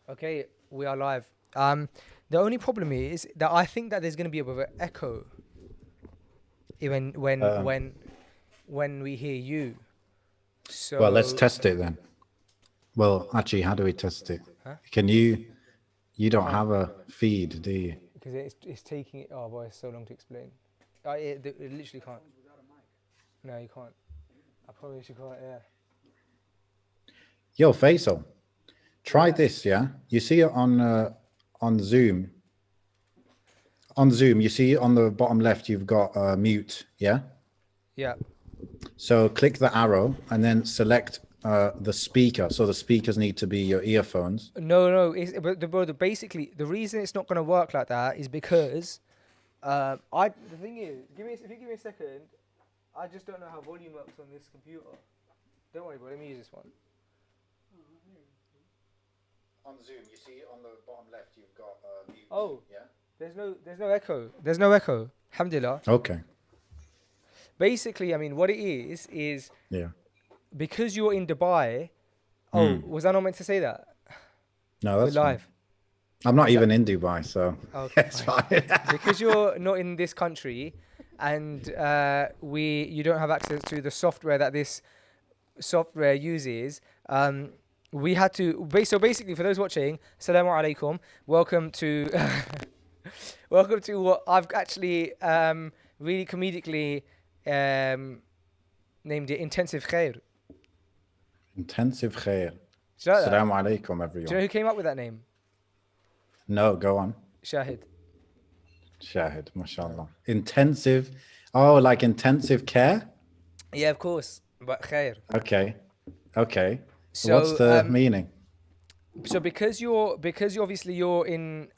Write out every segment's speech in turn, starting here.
Okay, we are live. The only problem is that I think that there's going to be a bit of an echo when when Um, when when we hear you. well, let's So, test it then. Well, actually, how do we test it? huh? Can you I don't can't have a feed, do you? because it's taking it. Oh boy, it's so long to explain. It literally can't. No, you can't. I promise you can't. Yeah. Yo, Faisal, try Yeah. this, yeah? You see it on Zoom. On Zoom, you see on the bottom left, you've got mute, yeah? Yeah. So click the arrow and then select the speaker. So the speakers need to be your earphones. No, no. Basically the reason it's not going to work like that is because the thing is, if you give me a second, I just don't know how volume works on this computer. Don't worry, bro. Let me use this one. On Zoom, you see on the bottom left, you've got mute, Oh, yeah? there's no echo. There's no echo. Alhamdulillah. Okay, Basically, I mean, what it is yeah. because you're in Dubai. Oh, Hmm. was I not meant to say that? No, We're that's fine. live. I'm not Is that even in Dubai, so okay? it's Fine. fine. Because you're not in this country, and you don't have access to the software that this software uses. We had to. So basically, for those watching, Assalamu alaikum. Welcome to. Welcome to what I've actually really comedically named it intensive Khayr. Intensive Khayr. Do you know that? Assalamu alaikum, Do you everyone. know who came up with that name? No, go on. Shahid. Shahid, mashallah. Intensive. Oh, like intensive care? Yeah, of course. But Khayr. Okay. Okay. What's So the meaning? so because you're obviously you're in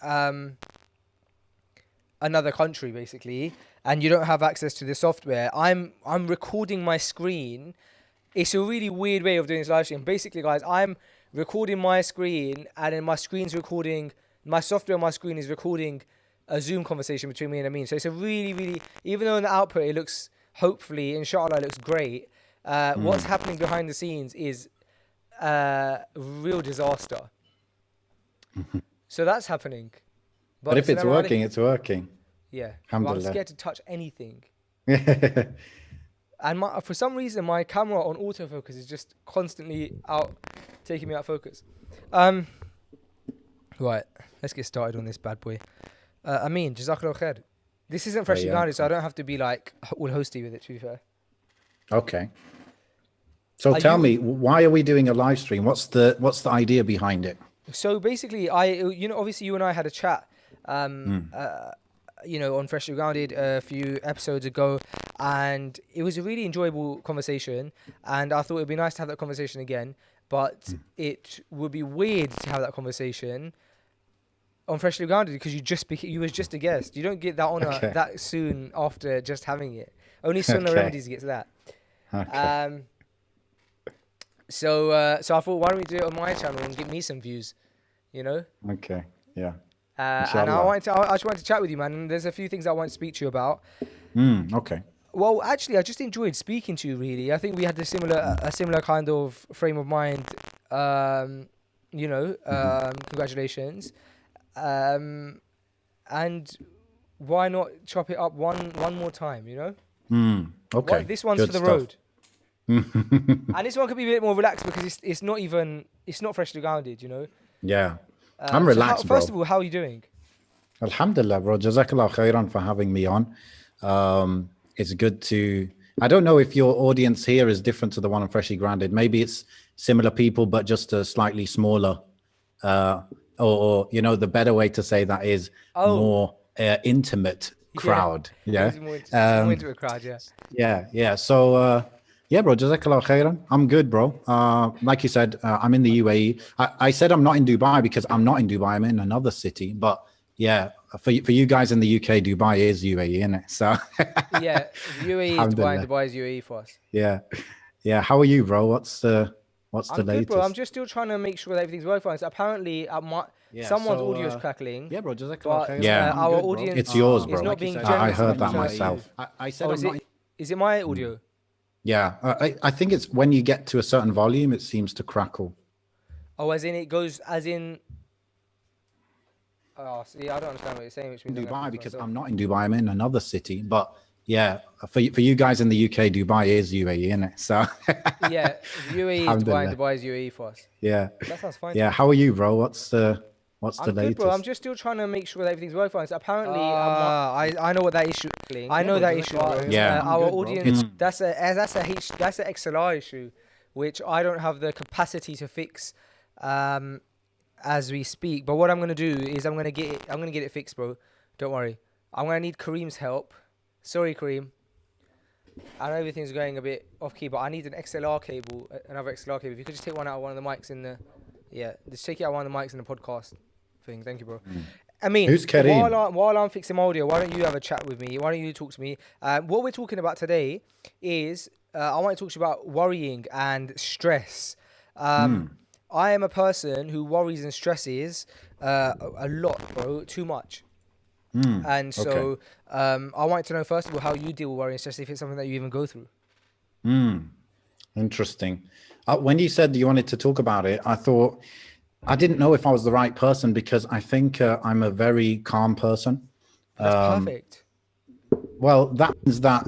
another country basically, and you don't have access to the software. I'm recording my screen. It's a really weird way of doing this live stream. Basically, guys, I'm recording my screen, and then my screen's recording. My software on my screen is recording a Zoom conversation between me and Ameen. So it's a really, really, even though in the output it looks, hopefully, inshallah, it looks great. What's happening behind the scenes is real disaster. So that's happening. But if it's Assalamu working, alaikum. it's working. Yeah, but I'm Alhamdulillah. scared to touch anything. And for some reason, my camera on autofocus is just constantly taking me out of focus. Right, let's get started on this bad boy. Ameen, Jazakallah khair. This isn't freshly yeah. grounded, so I don't have to be like all hosty with it, to be fair. Okay. So Are tell you- me, why are we doing a live stream? What's the idea behind it? So basically, obviously you and I had a chat, on Freshly Grounded a few episodes ago, and it was a really enjoyable conversation, and I thought it'd be nice to have that conversation again, but it would be weird to have that conversation on Freshly Grounded because you was just a guest. You don't get that honor Okay. that soon after just having it. Only Sunnah Okay. Remedies gets that. Okay. So I thought, why don't we do it on my channel and give me some views, you know? Okay. Yeah. And Inshallah. I just wanted to chat with you, man. And there's a few things I want to speak to you about. Okay. Well, actually, I just enjoyed speaking to you. Really, I think we had a similar kind of frame of mind. Congratulations. And why not chop it up one more time? You know. Okay. This one's Good for the stuff. road. And this one could be a bit more relaxed because it's not freshly grounded. You know. Yeah. I'm relaxed, First bro. of all, how are you doing? Alhamdulillah, bro. Jazakallah khairan for having me on. It's good to. I don't know if your audience here is different to the one on Freshly Grounded. Maybe it's similar people, but just a slightly smaller. Or the better way to say that is more intimate crowd. Yeah. It's more into a crowd. Yeah. Yeah. So, yeah, bro. Jazakallah khairan. I'm good, bro. Like you said, I'm in the UAE. I said I'm not in Dubai because I'm not in Dubai. I'm in another city. But yeah, for you guys in the UK, Dubai is UAE, isn't it? So Yeah, UAE is Dubai and Dubai is UAE for us. Yeah. How are you, bro? What's the I'm latest? good, bro. I'm just still trying to make sure that everything's working fine. So apparently, someone's audio is crackling. Yeah, bro. Jazakallah khairan. Yeah, I'm our good, bro. audience It's yours, bro. is not being I generous heard enough that to myself. I said I'm not. Is it my audio? Yeah, I think it's when you get to a certain volume, it seems to crackle. Oh, as in Oh, see, I don't understand what you're saying, which means I'm gonna Dubai fix because myself. I'm not in Dubai. I'm in another city. But yeah, for you guys in the UK, Dubai is UAE, isn't it? So Yeah, UAE is Dubai and alhamdulillah. Dubai is UAE for us. Yeah. That sounds fine to Yeah. me. How are you, bro? What's the I'm good, bro. I'm latest? just still trying to make sure that everything's working fine. So apparently, I know what that issue. I Yeah, know bro, that just issue, like, bro. Yeah. I'm Our good, bro. audience, that's a XLR issue, which I don't have the capacity to fix, um, as we speak. But what I'm gonna do is I'm gonna get it fixed, bro. Don't worry. I'm gonna need Kareem's help. Sorry, Kareem. I know everything's going a bit off key, but I need an XLR cable, another XLR cable. If you could just take one out of one of the mics in the, yeah, just take it out of one of the mics in the podcast thing. Thank you, bro. I mean, Who's Kareem? while I'm fixing my audio, why don't you have a chat with me? Why don't you talk to me? What we're talking about today is I want to talk to you about worrying and stress. I am a person who worries and stresses a lot, bro, too much. And Okay. so I wanted to know first of all how you deal with worry and stress, if it's something that you even go through. Interesting. When you said you wanted to talk about it, I thought I didn't know if I was the right person because I think I'm a very calm person. That's perfect. Well, that means that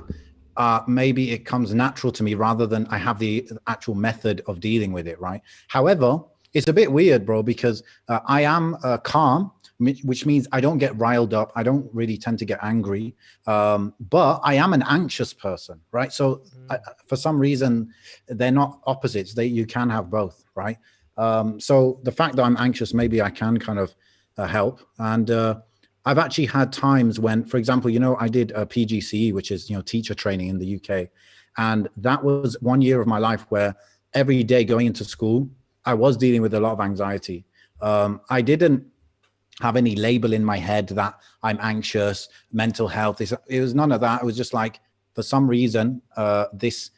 maybe it comes natural to me rather than I have the actual method of dealing with it, right? However, it's a bit weird, bro, because I am calm, which means I don't get riled up. I don't really tend to get angry, but I am an anxious person, right? So for some reason, they're not opposites. You can have both, right? So the fact that I'm anxious, maybe I can kind of help. And I've actually had times when, for example, I did a PGCE, which is, teacher training in the UK. And that was 1 year of my life where every day going into school, I was dealing with a lot of anxiety. I didn't have any label in my head that I'm anxious, mental health. It was none of that. It was just like, for some reason, this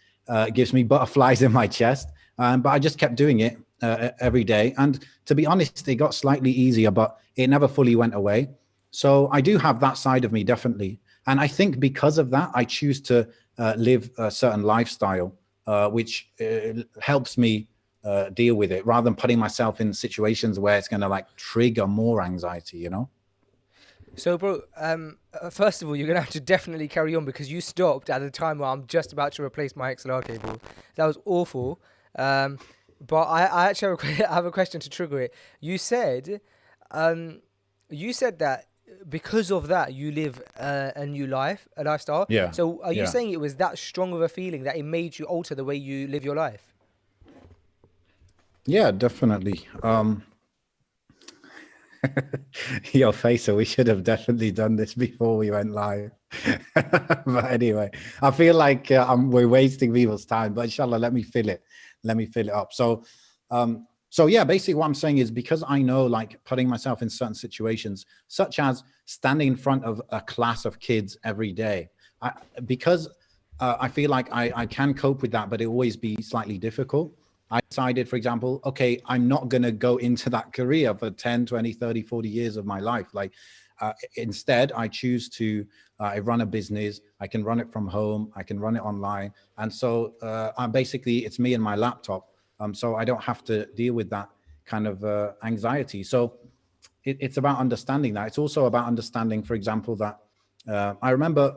gives me butterflies in my chest. But I just kept doing it every day. And to be honest, it got slightly easier, but it never fully went away. So I do have that side of me, definitely. And I think because of that, I choose to live a certain lifestyle, which helps me deal with it rather than putting myself in situations where it's going to like trigger more anxiety. So, bro, first of all, you're gonna have to definitely carry on because you stopped at the time where I'm just about to replace my XLR cable. That was awful. But I actually have a question to trigger it. Um, you said that because of that you live a new a lifestyle. Yeah. So, are you Yeah. saying it was that strong of a feeling that it made you alter the way you live your life? Yeah, definitely. Your face, so we should have definitely done this before we went live. But anyway, I feel like we're wasting people's time, but inshallah, let me fill it up. So yeah, basically what I'm saying is because I know like putting myself in certain situations, such as standing in front of a class of kids every day, because I feel like I can cope with that, but it always be slightly difficult. I decided, for example, okay, I'm not going to go into that career for 10, 20, 30, 40 years of my life. Like instead, I choose to I run a business. I can run it from home. I can run it online. And so I'm basically, it's me and my laptop. So I don't have to deal with that kind of anxiety. So it's about understanding that. It's also about understanding, for example, that I remember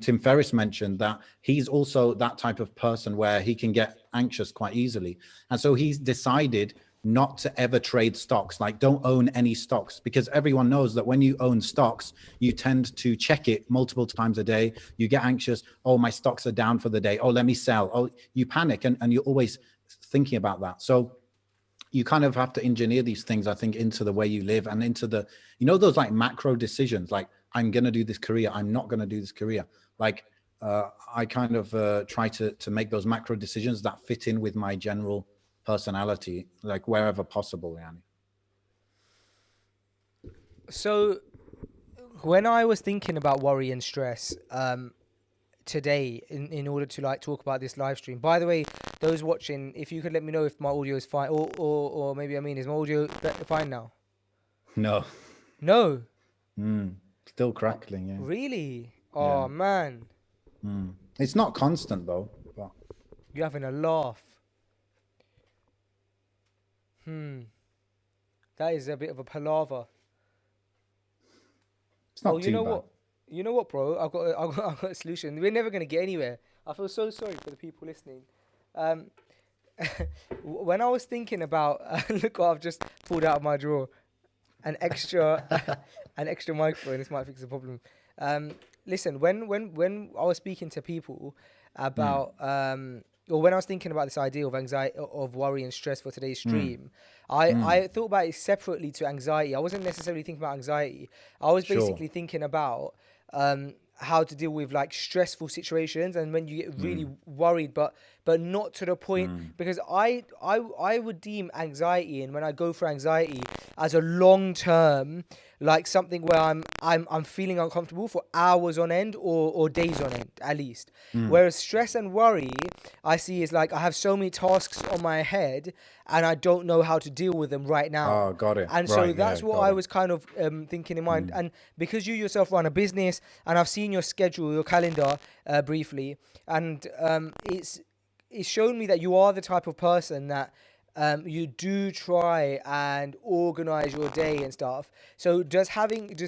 Tim Ferriss mentioned that he's also that type of person where he can get anxious quite easily. And so he's decided not to ever trade stocks, like don't own any stocks, because everyone knows that when you own stocks, you tend to check it multiple times a day. You get anxious. Oh, my stocks are down for the day. Oh, let me sell. Oh, you panic and you're always thinking about that. So you kind of have to engineer these things, I think, into the way you live and into those like macro decisions, like I'm going to do this career, I'm not going to do this career. Like I kind of try to make those macro decisions that fit in with my general personality, like wherever possible. Yani. So, when I was thinking about worry and stress, today in order to like talk about this live stream. By the way, those watching, if you could let me know if my audio is fine, or maybe is my audio fine now? No. No. Still crackling. Yeah. Really? Yeah. Oh man. It's not constant though. But... You're having a laugh. That is a bit of a palaver. It's Oh, not too bad. You know what, bro? I've got a solution. We're never gonna get anywhere. I feel so sorry for the people listening. Um, when I was thinking about, look what I've just pulled out of my drawer, an extra, an extra microphone. This might fix the problem. Um, listen, when I was speaking to people Mm, about, or when I was thinking about this idea of anxiety, of worry and stress for today's mm, stream, mm. I thought about it separately to anxiety. I wasn't necessarily thinking about anxiety. I was Sure. basically thinking about how to deal with like stressful situations and when you get really Mm, worried, but not to the point, mm, because I would deem anxiety, and when I go for anxiety, as a long term, like something where I'm feeling uncomfortable for hours on end, or days on end at least. mm. Whereas stress and worry, I see is like I have so many tasks on my head and I don't know how to deal with them right now. Oh, got it. And so Right. Yeah, that's what got I it. was kind of thinking in mind. Mm, And because you yourself run a business, and I've seen your schedule, your calendar briefly, and it's shown me that you are the type of person that you do try and organize your day and stuff. So does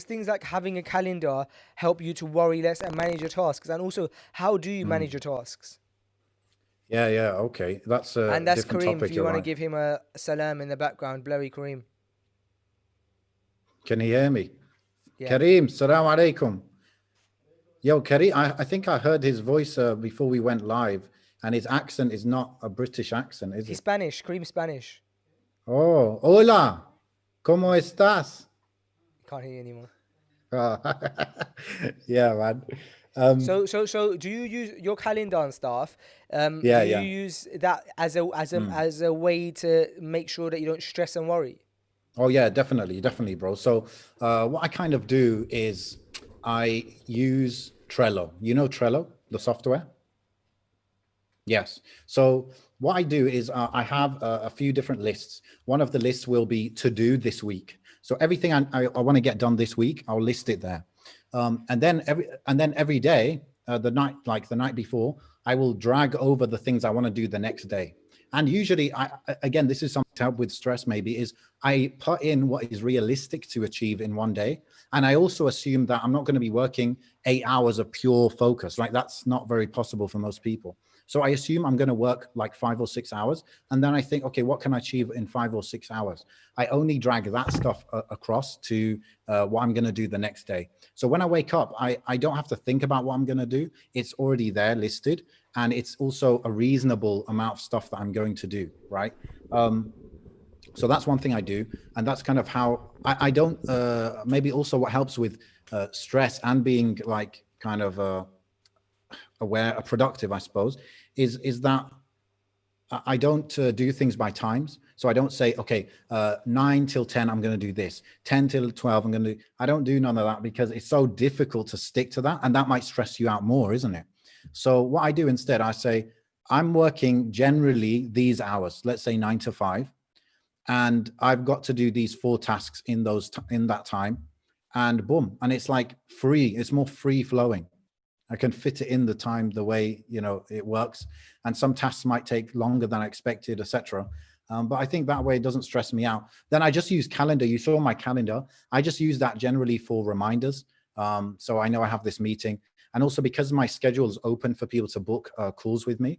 things like having a calendar help you to worry less and manage your tasks? And also, how do you mm. manage your tasks? Yeah, yeah. Okay. That's a And that's different Kareem. If topic. you You're want to right. give him a salam in the background, blurry Kareem. Can you hear me? Yeah, Kareem, salam alaikum. Yo, Kareem, I think I heard his voice before we went live, and his accent is not a British accent, is he's it? Spanish. Kareem Spanish. Oh, hola. ¿Cómo estás? Can't hear you anymore. Oh, yeah, man. Um, So, do you use your calendar and stuff? Do yeah, you yeah. use that Mm. as a way to make sure that you don't stress and worry? Oh, yeah, definitely, definitely, bro. So, what I kind of do is I use Trello. You know Trello, the software? Yes. So what I do is I have a few different lists. One of the lists will be to do this week. So everything I want to get done this week, I'll list it there. And then every day, the night before, I will drag over the things I want to do the next day. And usually, again, this is something to help with stress. Maybe is I put in what is realistic to achieve in one day, and I also assume that I'm not going to be working 8 hours of pure focus. Like that's not very possible for most people. So I assume I'm going to work like 5 or 6 hours. And then I think, okay, what can I achieve in 5 or 6 hours? I only drag that stuff across to what I'm going to do the next day. So when I wake up, I don't have to think about what I'm going to do. It's already there listed. And it's also a reasonable amount of stuff that I'm going to do, right? So that's one thing I do. And that's kind of how I don't, maybe also what helps with stress and being like kind of aware, productive, I suppose, is that I don't do things by times. So I don't say, okay, 9 till 10, I'm going to do this. 10 till 12, I'm going to do. I don't do none of that because it's so difficult to stick to that, and that might stress you out more, isn't it? So what I do instead, I say, I'm working generally these hours. Let's say 9 to 5, and I've got to do these 4 tasks in that time, and boom, and it's like free. It's more free flowing. I can fit it in the time the way it works, and some tasks might take longer than I expected, etc. But I think that way it doesn't stress me out. Then I just use calendar. You saw my calendar. I just use that generally for reminders. So I know I have this meeting, and also because my schedule is open for people to book calls with me,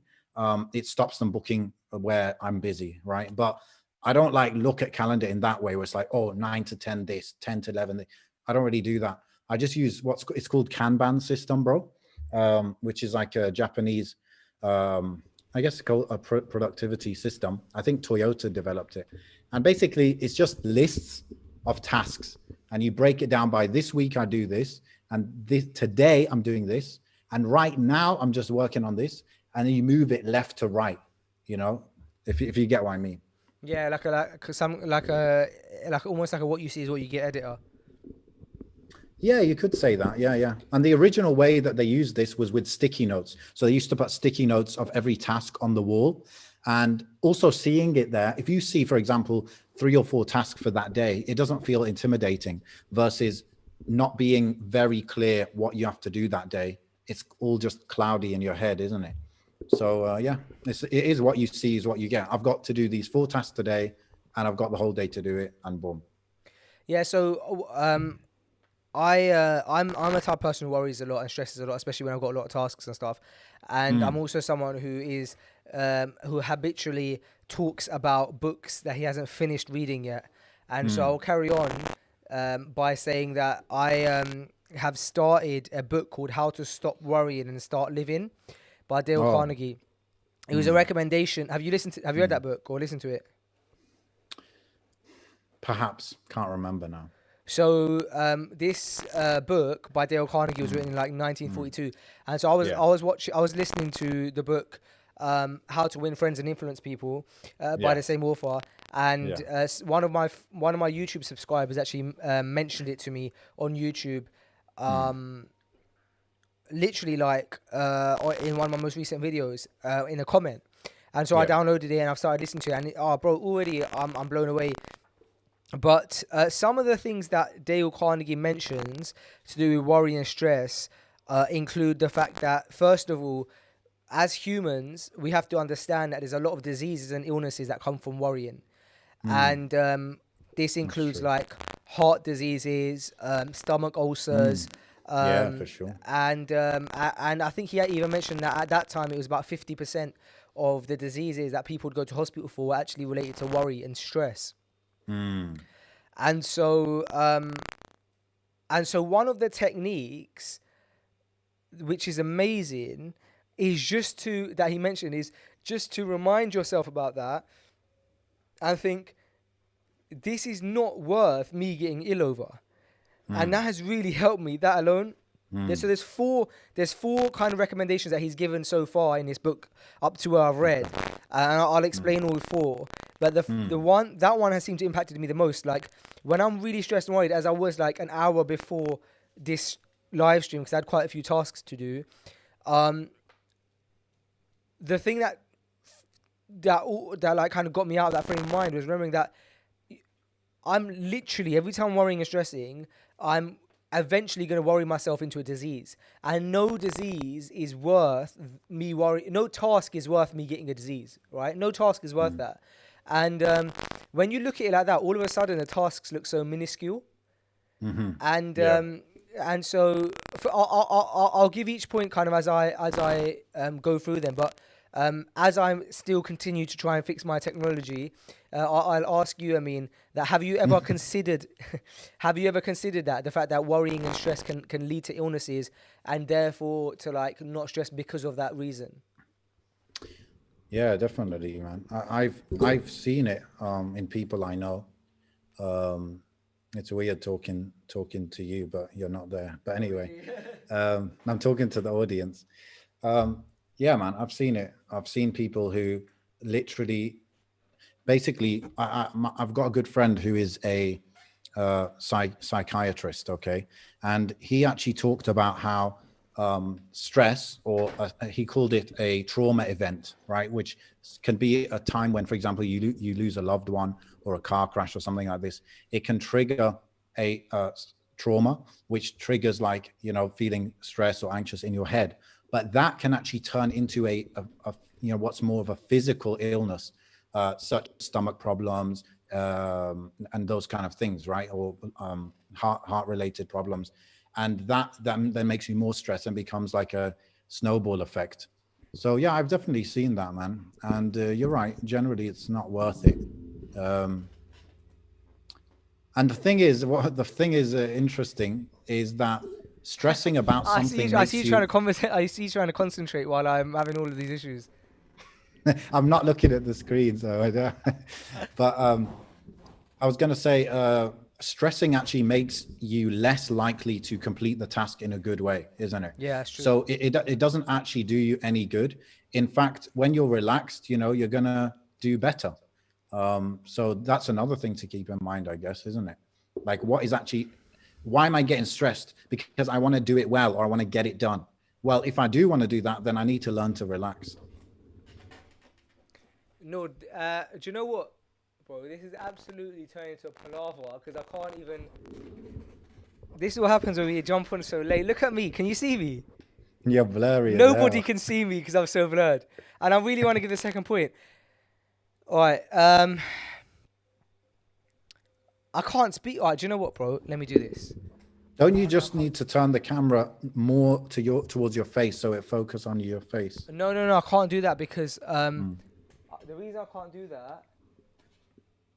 it stops them booking where I'm busy, right? But I don't like look at calendar in that way where it's like, oh, 9 to 10 this, 10 to 11 this. I don't really do that. I just use it's called Kanban system, bro, which is like a Japanese, I guess, called a productivity system. I think Toyota developed it. And basically, it's just lists of tasks. And you break it down by this week, I do this. And today, I'm doing this. And right now, I'm just working on this. And then you move it left to right, if you get what I mean. Yeah, like almost like a what you see is what you get editor. Yeah, you could say that. Yeah, yeah. And the original way that they used this was with sticky notes. So they used to put sticky notes of every task on the wall. And also seeing it there, if you see, for example, 3 or 4 tasks for that day, it doesn't feel intimidating versus not being very clear what you have to do that day. It's all just cloudy in your head, isn't it? So yeah, it is what you see is what you get. I've got to do these 4 tasks today, and I've got the whole day to do it, and boom. Yeah, so I'm a type of person who worries a lot and stresses a lot, especially when I've got a lot of tasks and stuff. And I'm also someone who is who habitually talks about books that he hasn't finished reading yet. And so I'll carry on by saying that I have started a book called How to Stop Worrying and Start Living by Dale Oh, Carnegie. It was a recommendation. Have you read that book or listened to it? perhaps. Can't remember now. So this book by Dale Carnegie was written in like 1942, and so Yeah. I was listening to the book How to Win Friends and Influence People by Yeah. the same author, and Yeah. one of my YouTube subscribers actually mentioned it to me on YouTube, literally like in one of my most recent videos in a comment, and so I Yeah. downloaded it and I've started listening to it, and bro, already I'm blown away. But some of the things that Dale Carnegie mentions to do with worry and stress include the fact that, first of all, as humans, we have to understand that there's a lot of diseases and illnesses that come from worrying. And this includes true. like heart diseases, stomach ulcers, Yeah, for sure. and I think he had even mentioned that at that time it was about 50% of the diseases that people would go to hospital for were actually related to worry and stress. And so one of the techniques, which is amazing, is that he mentioned is just to remind yourself about that and think, this is not worth me getting ill over. And that has really helped me, that alone. So there's four kind of recommendations that he's given so far in this book up to where I've read, and I'll explain all four. But the one has seemed to impacted me the most. Like when I'm really stressed and worried, as I was like an hour before this live stream, because I had quite a few tasks to do. The thing that like kind of got me out of that frame of mind was remembering that I'm literally, every time I'm worrying and stressing, I'm eventually going to worry myself into a disease, and no disease is worth me worrying. No task is worth me getting a disease, right? No task is worth that. And when you look at it like that, all of a sudden the tasks look so minuscule. And and so I'll give each point kind of as I go through them, but as I still continue to try and fix my technology, I'll ask you, Ameen, that have you ever considered that the fact that worrying and stress can lead to illnesses, and therefore to like not stress because of that reason? Yeah, definitely, man. I've seen it in people I know. It's weird talking to you, but you're not there. But anyway, I'm talking to the audience. Yeah, man, I've seen it. I've seen people who literally, basically, I've got a good friend who is a psychiatrist, okay? And he actually talked about how stress, or he called it a trauma event, right? Which can be a time when, for example, you lose a loved one or a car crash or something like this. It can trigger a trauma, which triggers like, feeling stress or anxious in your head. But that can actually turn into a what's more of a physical illness, such as stomach problems and those kind of things, right? Or heart related problems. And that then makes you more stressed and becomes like a snowball effect. So yeah, I've definitely seen that, man. And you're right. Generally, it's not worth it. And the thing is interesting is that stressing about something I see you trying to conversate. I see you trying to concentrate while I'm having all of these issues. I'm not looking at the screen, so I don't. But I was going to say, stressing actually makes you less likely to complete the task in a good way, isn't it? Yeah, that's true. So it doesn't actually do you any good. In fact, when you're relaxed, you're going to do better. So that's another thing to keep in mind, I guess, isn't it? Like, why am I getting stressed? Because I want to do it well, or I want to get it done. Well, if I do want to do that, then I need to learn to relax. No, do you know what, bro? This is absolutely turning into a palaver because I can't even. This is what happens when we jump on so late. Look at me. Can you see me? You're blurry. Nobody can see me because I'm so blurred. And I really want to give the second point. All right. I can't speak. All right. Do you know what, bro? Let me do this. Don't you just need to turn the camera more towards your face so it focus on your face? No, I can't do that because the reason I can't do that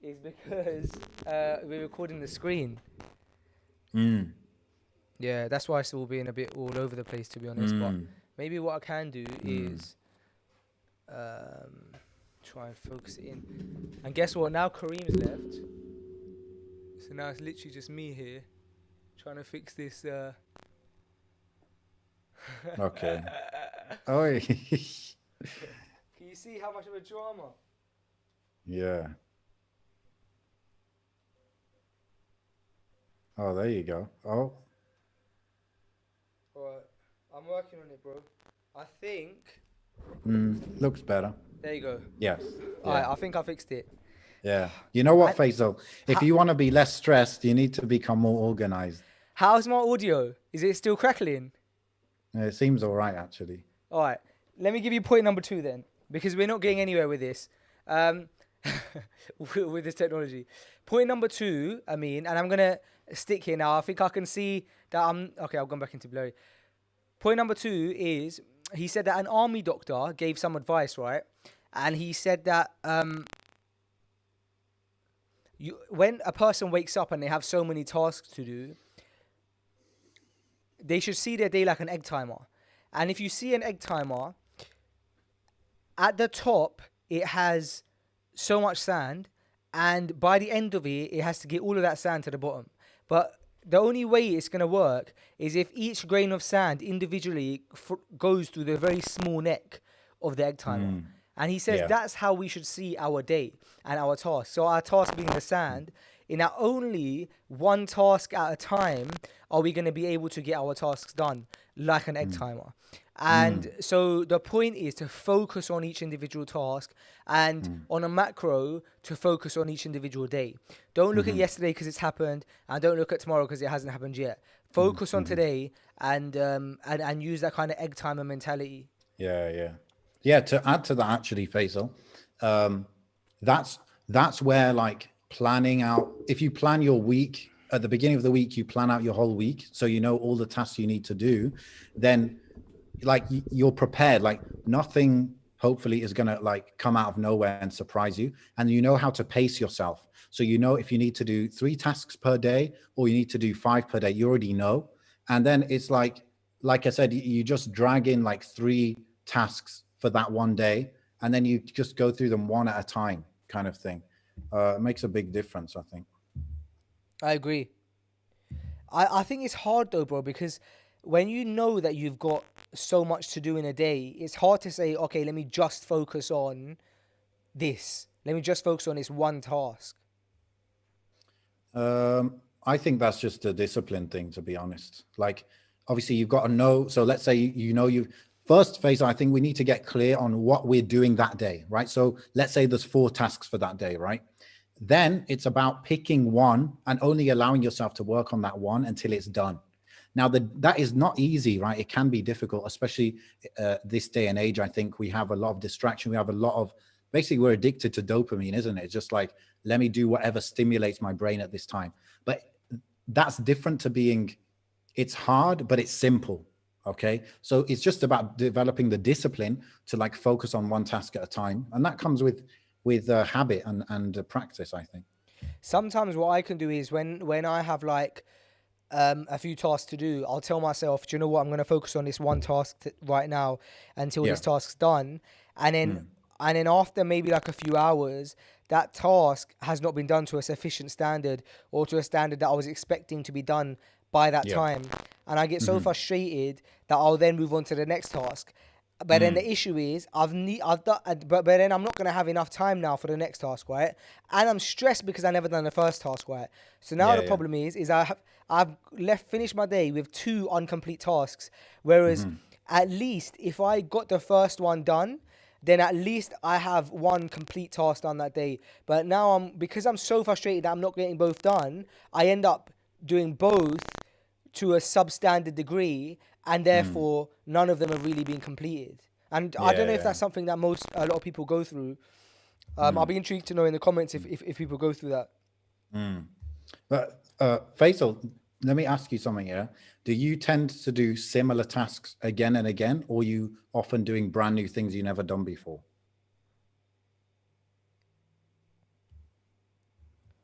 is because we're recording the screen. Yeah, that's why it's all being a bit all over the place, to be honest. But maybe what I can do is try and focus it in. And guess what? Now Kareem's left, so now it's literally just me here trying to fix this. Okay. Oh, Can you see how much of a drama? yeah. Oh, there you go. Oh, Alright, I'm working on it, bro. I think. looks better. There you go. Yes. Alright, Yeah. I think I fixed it. Yeah. You know what, And Faisal? If you want to be less stressed, you need to become more organized. how's my audio? Is it still crackling? It seems all right, actually. Alright, let me give you point number 2 then, because we're not getting anywhere with this. With this technology. Point number 2, Ameen, and I'm gonna stick here now. I think I can see that I'm okay. I've gone back into blurry. Point number 2 is he said that an army doctor gave some advice, right? And he said that when a person wakes up and they have so many tasks to do, they should see their day like an egg timer. And if you see an egg timer, at the top it has so much sand, and by the end of it, it has to get all of that sand to the bottom. But the only way it's going to work is if each grain of sand individually goes through the very small neck of the egg timer. And he says that's how we should see our day and our task. So our task being the sand, in that only one task at a time are we going to be able to get our tasks done like an egg timer. And so the point is to focus on each individual task, and on a macro to focus on each individual day. Don't look at yesterday because it's happened, and don't look at tomorrow because it hasn't happened yet. Focus on today and use that kind of egg timer mentality. Yeah. To add to that, actually, Faisal, that's where like planning out. If you plan your week at the beginning of the week, you plan out your whole week, so you know all the tasks you need to do. Then, like you're prepared. Like nothing, hopefully, is gonna like come out of nowhere and surprise you. And you know how to pace yourself. So you know if you need to do 3 tasks per day or you need to do 5 per day. You already know. And then it's like I said, you just drag in like 3 tasks for that one day, and then you just go through them one at a time, kind of thing. It makes a big difference, I think. I agree. I think it's hard though, bro, because when you know that you've got so much to do in a day, it's hard to say, okay, let me just focus on this. Let me just focus on this one task. I think that's just a discipline thing, to be honest. Like, obviously, you've got to know. So let's say you first phase, I think we need to get clear on what we're doing that day, right? So let's say there's 4 tasks for that day, right? Then it's about picking one and only allowing yourself to work on that one until it's done. Now, that is not easy, right? It can be difficult, especially this day and age. I think we have a lot of distraction. We have a lot of, basically, we're addicted to dopamine, isn't it? It's just like, let me do whatever stimulates my brain at this time. But that's different to being, it's hard, but it's simple. Okay. So it's just about developing the discipline to like focus on one task at a time. And that comes with habit and practice, I think. Sometimes what I can do is when I have like a few tasks to do, I'll tell myself, do you know what, I'm going to focus on this one task right now until this task's done. And then after maybe like a few hours, that task has not been done to a sufficient standard or to a standard that I was expecting to be done by that time. And I get so frustrated that I'll then move on to the next task. But then the issue is I've done, but then I'm not going to have enough time now for the next task, right? And I'm stressed because I never done the first task, right? So now the problem is I've finished my day with 2 incomplete tasks. Whereas at least if I got the first one done, then at least I have 1 complete task done that day. But now because I'm so frustrated that I'm not getting both done, I end up doing both to a substandard degree, and therefore none of them are really being completed. And I don't know if that's something that a lot of people go through. I'll be intrigued to know in the comments if people go through that. But Faisal, let me ask you something here. Do you tend to do similar tasks again and again, or you often doing brand new things you never done before?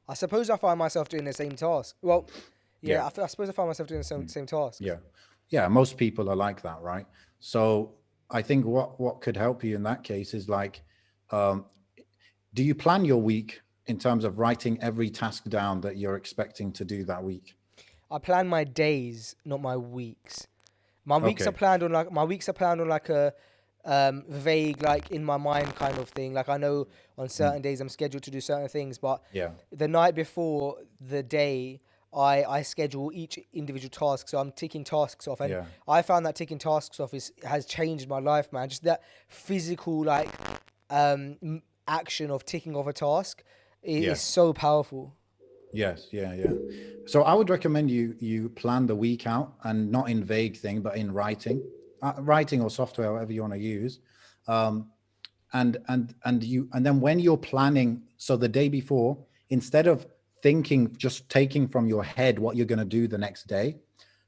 I suppose I find myself doing the same task. Well, Yeah. yeah, I suppose I find myself doing the same tasks. Yeah. Yeah. Most people are like that, right? So I think what could help you in that case is like, um, do you plan your week in terms of writing every task down that you're expecting to do that week? I plan my days, not my weeks. My weeks are Okay. planned on like a vague, like in my mind kind of thing. Like I know on Mm. certain days I'm scheduled to do certain things, but Yeah. the night before the day, I schedule each individual task. So I'm ticking tasks off, and Yeah. I found that ticking tasks off has changed my life, man. Just that physical like action of ticking off a task is Yes. so powerful. Yes, yeah, yeah. So I would recommend you plan the week out, and not in vague thing, but in writing or software, whatever you want to use. Um, and then when you're planning, so the day before, instead of thinking, just taking from your head what you're going to do the next day,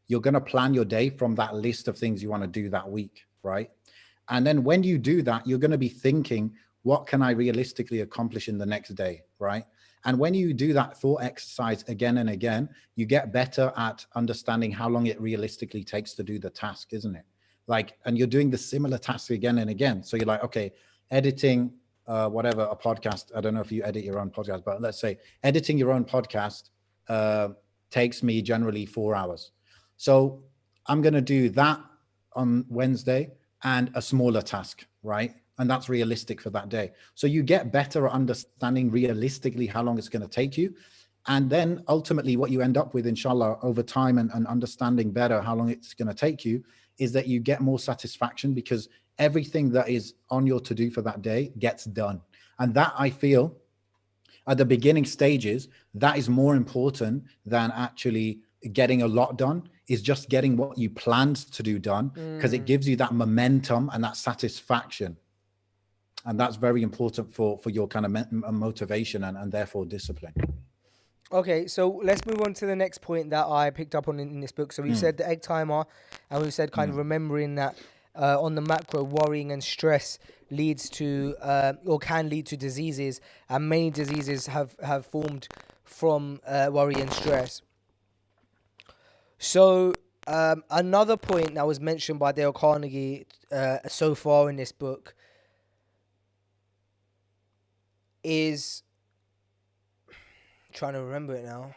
you're going to plan your day from that list of things you want to do that week, right? And then when you do that, you're going to be thinking, what can I realistically accomplish in the next day, right? And when you do that thought exercise again and again, you get better at understanding how long it realistically takes to do the task, isn't it? Like, and you're doing the similar task again and again. So you're like, okay, editing, whatever, a podcast. I don't know if you edit your own podcast, but let's say editing your own podcast uh, takes me generally 4 hours. So I'm going to do that on Wednesday and a smaller task, right? And that's realistic for that day. So you get better at understanding realistically how long it's going to take you. And then ultimately, what you end up with, inshallah, over time and understanding better how long it's going to take you, is that you get more satisfaction because everything that is on your to do for that day gets done. And that, I feel, at the beginning stages, that is more important than actually getting a lot done, is just getting what you planned to do done, because it gives you that momentum and that satisfaction. And that's very important for your kind of motivation and therefore discipline. Okay, so let's move on to the next point that I picked up on in this book. So we've said the egg timer, and we've said kind of remembering that on the macro, worrying and stress leads to or can lead to diseases, and many diseases have formed from worry and stress. So another point that was mentioned by Dale Carnegie so far in this book is trying to remember it now.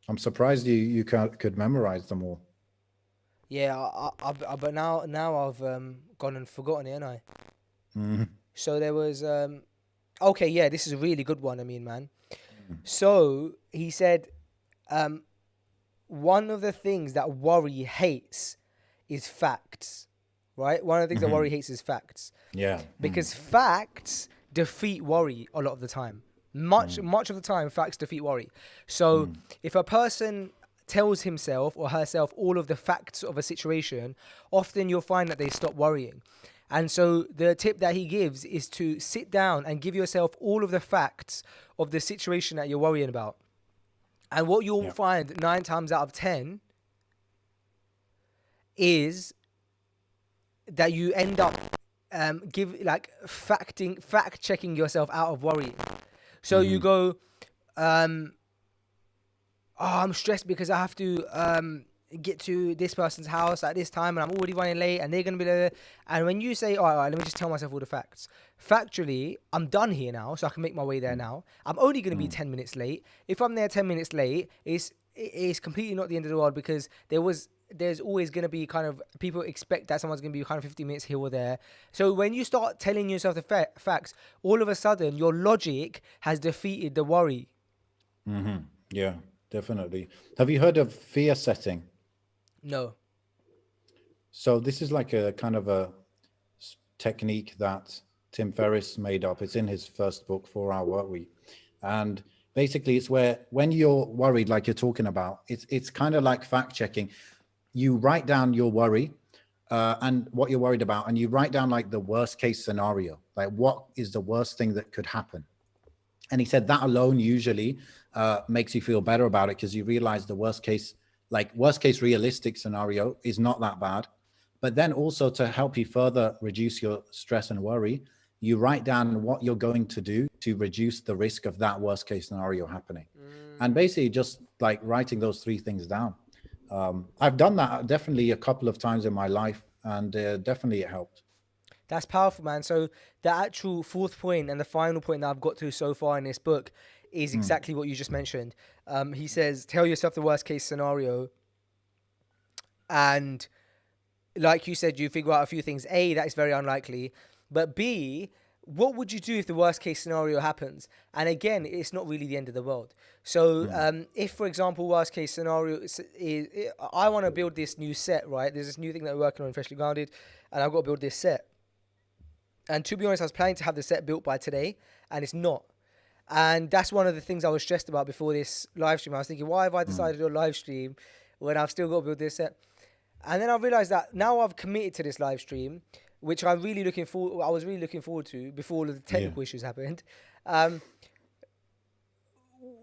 I'm surprised you could memorize them all. Yeah, but now I've gone and forgotten it, ain't I? So there was okay, yeah, this is a really good one. I mean, man. So he said, one of the things that worry hates is facts, right? One of the things that worry hates is facts. Yeah. Because facts defeat worry a lot of the time. Much of the time, facts defeat worry. So if a person tells himself or herself all of the facts of a situation, often you'll find that they stop worrying. And so the tip that he gives is to sit down and give yourself all of the facts of the situation that you're worrying about. And what you'll find 9 times out of 10 is that you end up fact checking yourself out of worrying. So you go, I'm stressed because I have to get to this person's house at this time and I'm already running late and they're going to be there. And when you say, all right, let me just tell myself all the facts. Factually, I'm done here now, so I can make my way there now. I'm only going to be 10 minutes late. If I'm there 10 minutes late, it's completely not the end of the world, because there's always going to be kind of, people expect that someone's going to be kind of 15 minutes here or there. So when you start telling yourself the facts, all of a sudden your logic has defeated the worry. Yeah, definitely. Have you heard of fear setting? No. So this is like a kind of a technique that Tim Ferriss made up. It's in his first book, 4 Hour Work Week. And basically it's where, when you're worried, like you're talking about, it's kind of like fact checking. You write down your worry and what you're worried about, and you write down like the worst case scenario, like what is the worst thing that could happen. And he said that alone usually makes you feel better about it, because you realize the worst case realistic scenario is not that bad. But then also, to help you further reduce your stress and worry, you write down what you're going to do to reduce the risk of that worst case scenario happening. And basically just like writing those three things down. I've done that definitely a couple of times in my life, and definitely it helped. That's powerful, man. So the actual fourth point and the final point that I've got to so far in this book is exactly what you just mentioned. He says, tell yourself the worst case scenario, and like you said, you figure out a few things. A, that is very unlikely, but B, what would you do if the worst case scenario happens? And again, it's not really the end of the world. So if, for example, worst case scenario is I want to build this new set, right? There's this new thing that we're working on, Freshly Grounded, and I've got to build this set. And to be honest, I was planning to have the set built by today, and it's not. And that's one of the things I was stressed about before this live stream. I was thinking, why have I decided to do a live stream when I've still got to build this set? And then I realized that now I've committed to this live stream, which I was really looking forward to before all of the technical issues happened.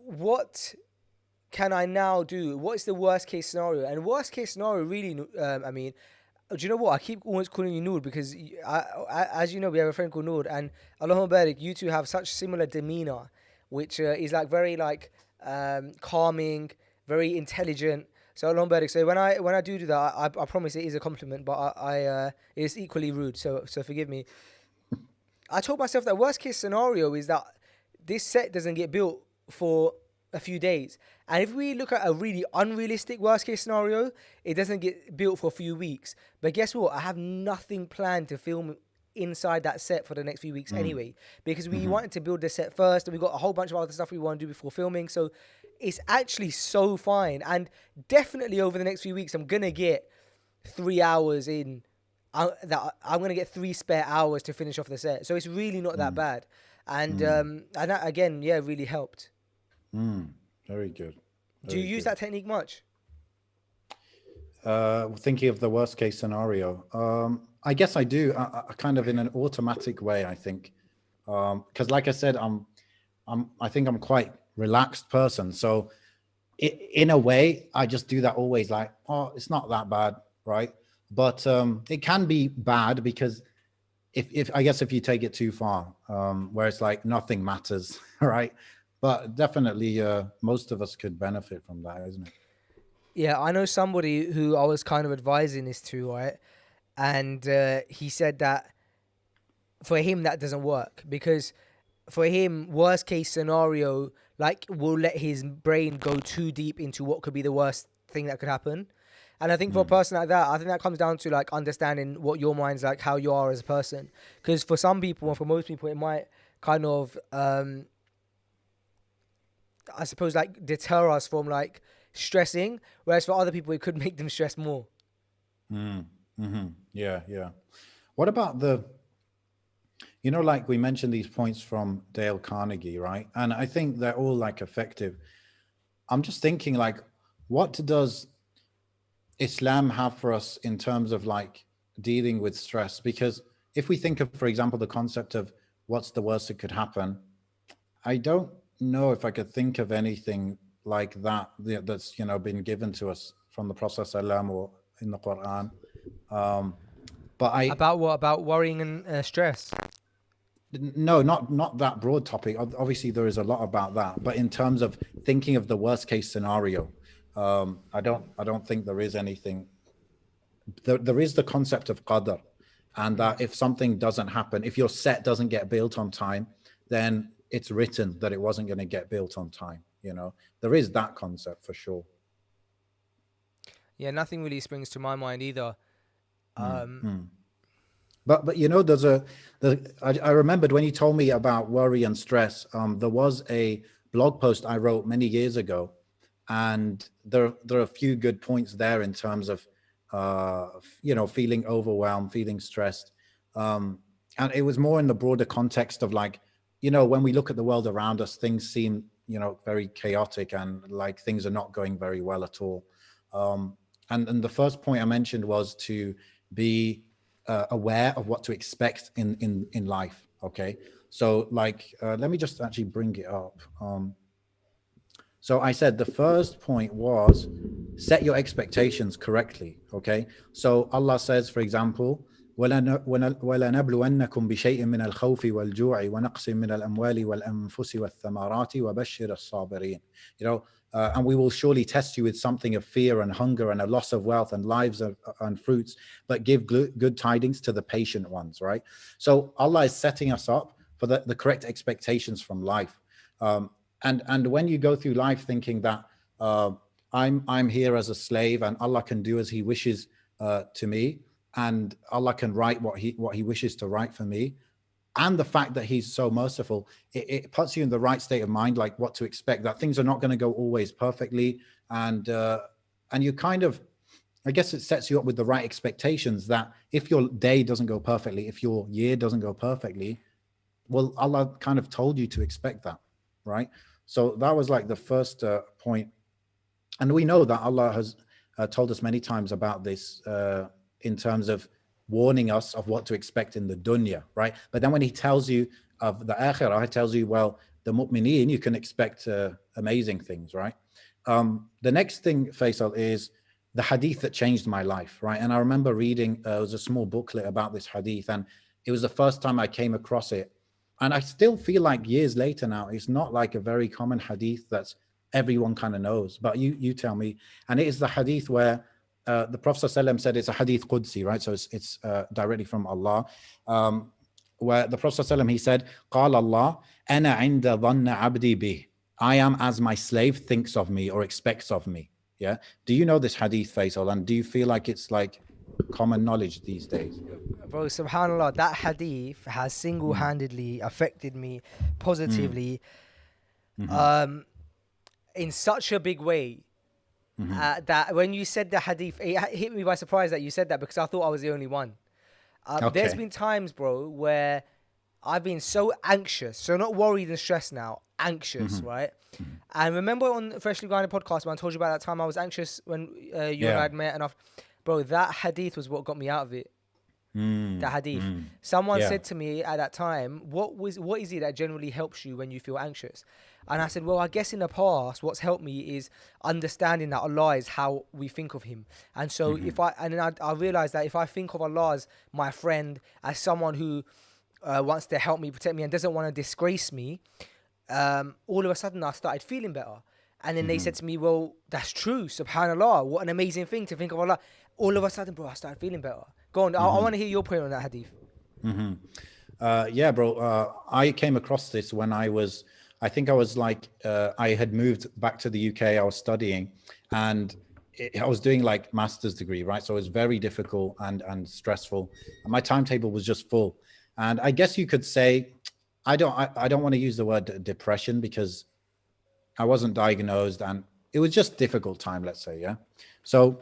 What can I now do? What is the worst case scenario? And worst case scenario, really, I mean, do you know what? I keep always calling you Noor because, as you know, we have a friend called Noor, and Allahumma barik, you two have such similar demeanor, which is like very like calming, very intelligent. So Allahumma barik. So when I do that, I promise it is a compliment, but I it's equally rude. So forgive me. I told myself that worst case scenario is that this set doesn't get built for a few days. And if we look at a really unrealistic worst case scenario, it doesn't get built for a few weeks. But guess what? I have nothing planned to film inside that set for the next few weeks anyway, because we wanted to build the set first, and we got a whole bunch of other stuff we want to do before filming. So it's actually so fine. And definitely over the next few weeks, I'm going to get 3 hours in. I'm going to get 3 spare hours to finish off the set. So it's really not that bad. And that, again, yeah, really helped. Very good. Do you use that technique much? Thinking of the worst case scenario, I guess I do. I kind of in an automatic way, I think, because like I said, I think I'm quite relaxed person. So in a way, I just do that always. Like, oh, it's not that bad, right? But it can be bad because if I guess if you take it too far, where it's like nothing matters, right? But definitely, most of us could benefit from that, isn't it? Yeah, I know somebody who I was kind of advising this to, right? And he said that for him that doesn't work, because for him, worst case scenario, like, will let his brain go too deep into what could be the worst thing that could happen. And I think for a person like that, I think that comes down to like understanding what your mind's like, how you are as a person. Because for some people, and for most people, it might kind of I suppose like deter us from like stressing, whereas for other people it could make them stress more. Yeah. What about like we mentioned these points from Dale Carnegie, right? And I think they're all like effective. I'm just thinking, like, what does Islam have for us in terms of like dealing with stress? Because if we think of, for example, the concept of what's the worst that could happen, I don't know if I could think of anything like that that's been given to us from the Prophet ﷺ or in the Quran. But About what? About worrying and stress? no, not that broad topic. Obviously, there is a lot about that, but in terms of thinking of the worst case scenario, I don't think there is anything. There is the concept of qadr, and that if something doesn't happen, if your set doesn't get built on time, then it's written that it wasn't going to get built on time. There is that concept for sure. Yeah, nothing really springs to my mind either. But I remembered when you told me about worry and stress, there was a blog post I wrote many years ago, and there are a few good points there in terms of feeling overwhelmed, feeling stressed, and it was more in the broader context of like, when we look at the world around us, things seem very chaotic and like things are not going very well at all. And the first point I mentioned was to be aware of what to expect in life. Okay. So like, let me just actually bring it up. So I said the first point was set your expectations correctly. Okay. So Allah says, for example, وَلَنَبْلُوَنَّكُمْ بِشَيْءٍ مِّنَ الْخَوْفِ وَالْجُوعِ وَنَقْصٍ مِّنَ الْأَمْوَالِ وَالْأَنفُسِ وَالثَّمَرَاتِ وَبَشِّرِ الصَّابِرِينَ. And we will surely test you with something of fear and hunger and a loss of wealth and lives and fruits, but give good tidings to the patient ones, right? So Allah is setting us up for the correct expectations from life. And when you go through life thinking that I'm here as a slave and Allah can do as He wishes to me, and Allah can write what He wishes to write for me, and the fact that He's so merciful, it puts you in the right state of mind, like what to expect, that things are not going to go always perfectly, and you kind of, I guess it sets you up with the right expectations that if your day doesn't go perfectly, if your year doesn't go perfectly, well, Allah kind of told you to expect that, right? So that was like the first point. And we know that Allah has told us many times about this in terms of warning us of what to expect in the dunya, right? But then when He tells you of the akhirah, He tells you, well, the mu'mineen, you can expect amazing things, right? The next thing, Faisal, is the hadith that changed my life, right? And I remember reading, it was a small booklet about this hadith, and it was the first time I came across it. And I still feel like years later now, it's not like a very common hadith that's everyone kind of knows, but you tell me. And it is the hadith where the Prophet ﷺ said it's a hadith Qudsi, right? So it's directly from Allah, where the Prophet ﷺ, he said, قال Allah, أنا عند ظن عبدي بي. I am as my slave thinks of me or expects of me. Yeah. Do you know this hadith, Faisal? And do you feel like it's like common knowledge these days? Bro, subhanallah, that hadith has single-handedly affected me positively in such a big way that when you said the hadith, it hit me by surprise that you said that, because I thought I was the only one. There's been times, bro, where I've been so anxious, so not worried and stressed now, anxious, right? And remember on Freshly Grinded podcast when I told you about that time I was anxious when you and I had met, and bro, that hadith was what got me out of it. The hadith. Someone said to me at that time, what is it that generally helps you when you feel anxious? And I said, well, I guess in the past, what's helped me is understanding that Allah is how we think of Him. And so I realized that if I think of Allah as my friend, as someone who wants to help me, protect me, and doesn't want to disgrace me, all of a sudden I started feeling better. And then they said to me, well, that's true. SubhanAllah, what an amazing thing to think of Allah. All of a sudden, bro, I started feeling better. Go on, I want to hear your point on that hadith. Yeah, bro. I came across this when I think I was like, I had moved back to the UK. I was studying, and I was doing like master's degree, right? So it was very difficult and stressful. And my timetable was just full. And I guess you could say, I don't want to use the word depression because I wasn't diagnosed, and it was just difficult time, let's say, yeah. So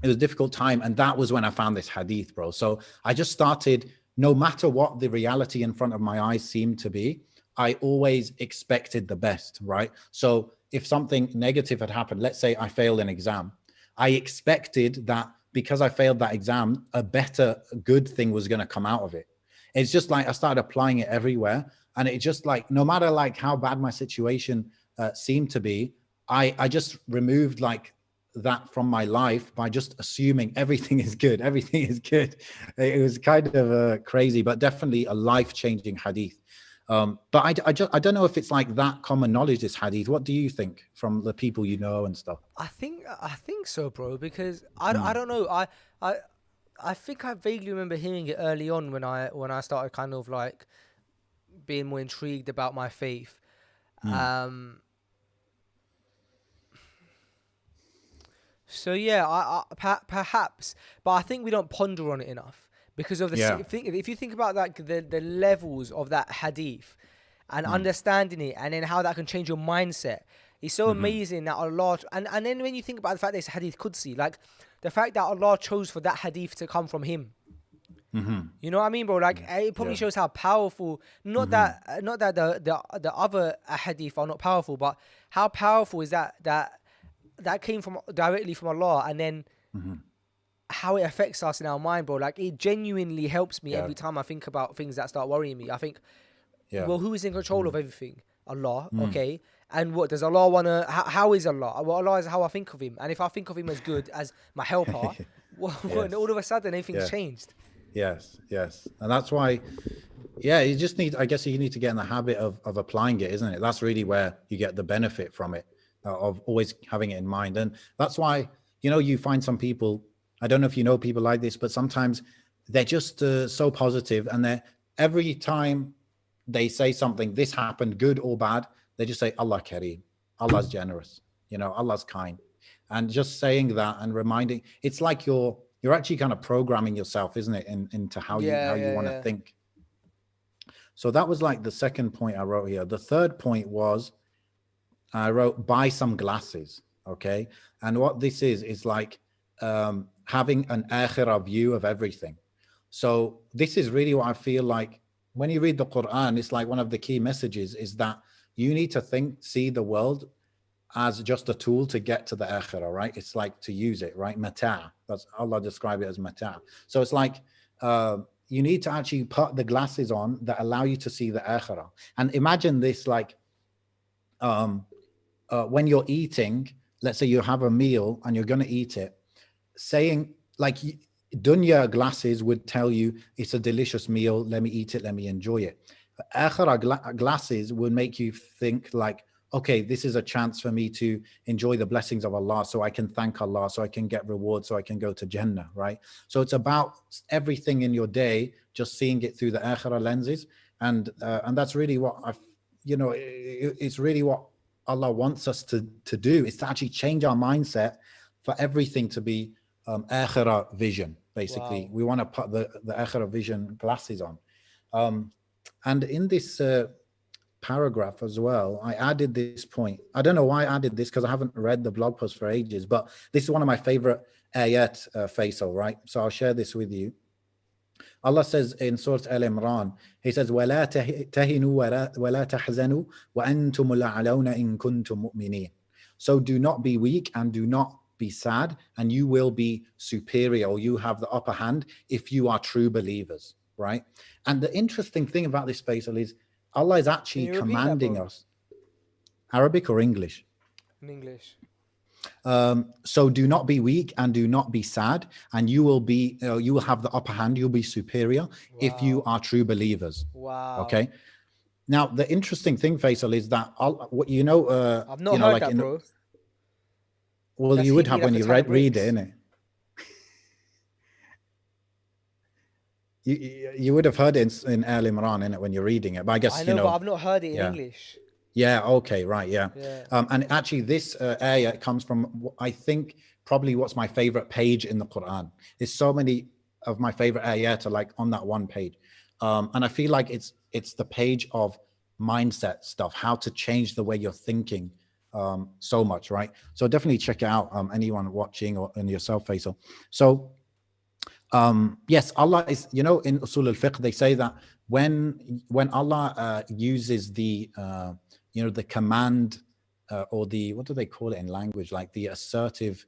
it was a difficult time, and that was when I found this hadith, bro. So I just started, no matter what the reality in front of my eyes seemed to be, I always expected the best, right? So if something negative had happened, let's say I failed an exam, I expected that because I failed that exam, a better good thing was going to come out of it. It's just like I started applying it everywhere, and it just like, no matter like how bad my situation seemed to be, I just removed like that from my life by just assuming everything is good. Everything is good. It was kind of crazy, but definitely a life-changing hadith. But I don't know if it's like that common knowledge, this hadith. What do you think from the people you know and stuff? I think so, bro, because I don't know. I think I vaguely remember hearing it early on when I started kind of like being more intrigued about my faith. So yeah, perhaps, but I think we don't ponder on it enough because of the if you think about like the levels of that hadith and understanding it, and then how that can change your mindset. It's so amazing that Allah, and then when you think about the fact that it's hadith Qudsi, like the fact that Allah chose for that hadith to come from Him. You know what I mean, bro? Like it probably shows how powerful. Not that the other hadith are not powerful, but how powerful is that came from directly from Allah, and then how it affects us in our mind, bro. Like it genuinely helps me every time I think about things that start worrying me. I think Yeah. Well, who is in control of everything? Allah. Mm. Okay. And what does Allah wanna? How is Allah? Well, Allah is how I think of him. And if I think of him as good, as my helper, well, Yes. all of a sudden everything's Yeah. changed. Yes. And that's why, yeah, you just need, I guess you need to get in the habit of applying it, isn't it? That's really where you get the benefit from it, of always having it in mind. And that's why, you find some people, I don't know if you know people like this, but sometimes they're just so positive, and they're, every time they say something, this happened, good or bad, they just say, Allah Kareem, Allah's generous, Allah's kind. And just saying that and reminding, it's like you're actually kind of programming yourself, isn't it, into how you want to think. So that was like the second point I wrote here. The third point was, I wrote, buy some glasses. Okay. And what this is like having an akhirah view of everything. So this is really what I feel like when you read the Quran, it's like one of the key messages is that you need to see the world as just a tool to get to the akhirah, right? It's like to use it, right? Mata'. That's Allah described it as mata'. So it's like you need to actually put the glasses on that allow you to see the akhirah. And imagine this like when you're eating, let's say you have a meal and you're going to eat it, saying like dunya glasses would tell you it's a delicious meal, let me eat it, let me enjoy it. Akhirah glasses would make you think like, okay, this is a chance for me to enjoy the blessings of Allah, so I can thank Allah, so I can get reward, so I can go to Jannah, right? So it's about everything in your day, just seeing it through the akhirah lenses. And that's really what it's really what Allah wants us to do, is to actually change our mindset for everything to be akhirah vision, basically. Wow. We want to put the akhirah vision glasses on. And in this paragraph as well, I added this point. I don't know why I added this, because I haven't read the blog post for ages, but this is one of my favorite ayat, Faisal, right? So I'll share this with you. Allah says in Surah Al-Imran, He says, وَلَا تَهِنُوا وَلَا تَحْزَنُوا وَأَنْتُمُ الْأَعْلَوْنَ إِن كُنتُم مُؤْمِنِينَ. So do not be weak and do not be sad, and you will be superior, or you have the upper hand if you are true believers, right? And the interesting thing about this, Faisal, is Allah is actually commanding us. Arabic or English? In English. So do not be weak and do not be sad, and you will have the upper hand, you'll be superior if you are true believers. Wow. Okay. Now the interesting thing, Faisal, is that I've not heard like that, bro. Well, That's you would hit me have like when a you ton of read bricks. it, innit? You would have heard it in Al Imran, innit, when you're reading it. But I guess I know, but I've not heard it in English. Yeah. Okay. Right. Yeah. Yeah. And actually, this ayah comes from, I think, probably what's my favorite page in the Quran. There's so many of my favorite ayat are like on that one page, and I feel like it's the page of mindset stuff, how to change the way you're thinking, so much, right? So definitely check it out, anyone watching, or and yourself, Faisal. So yes, Allah is, in Usul al-Fiqh, they say that when Allah uses the the command, or the, what do they call it in language, like the assertive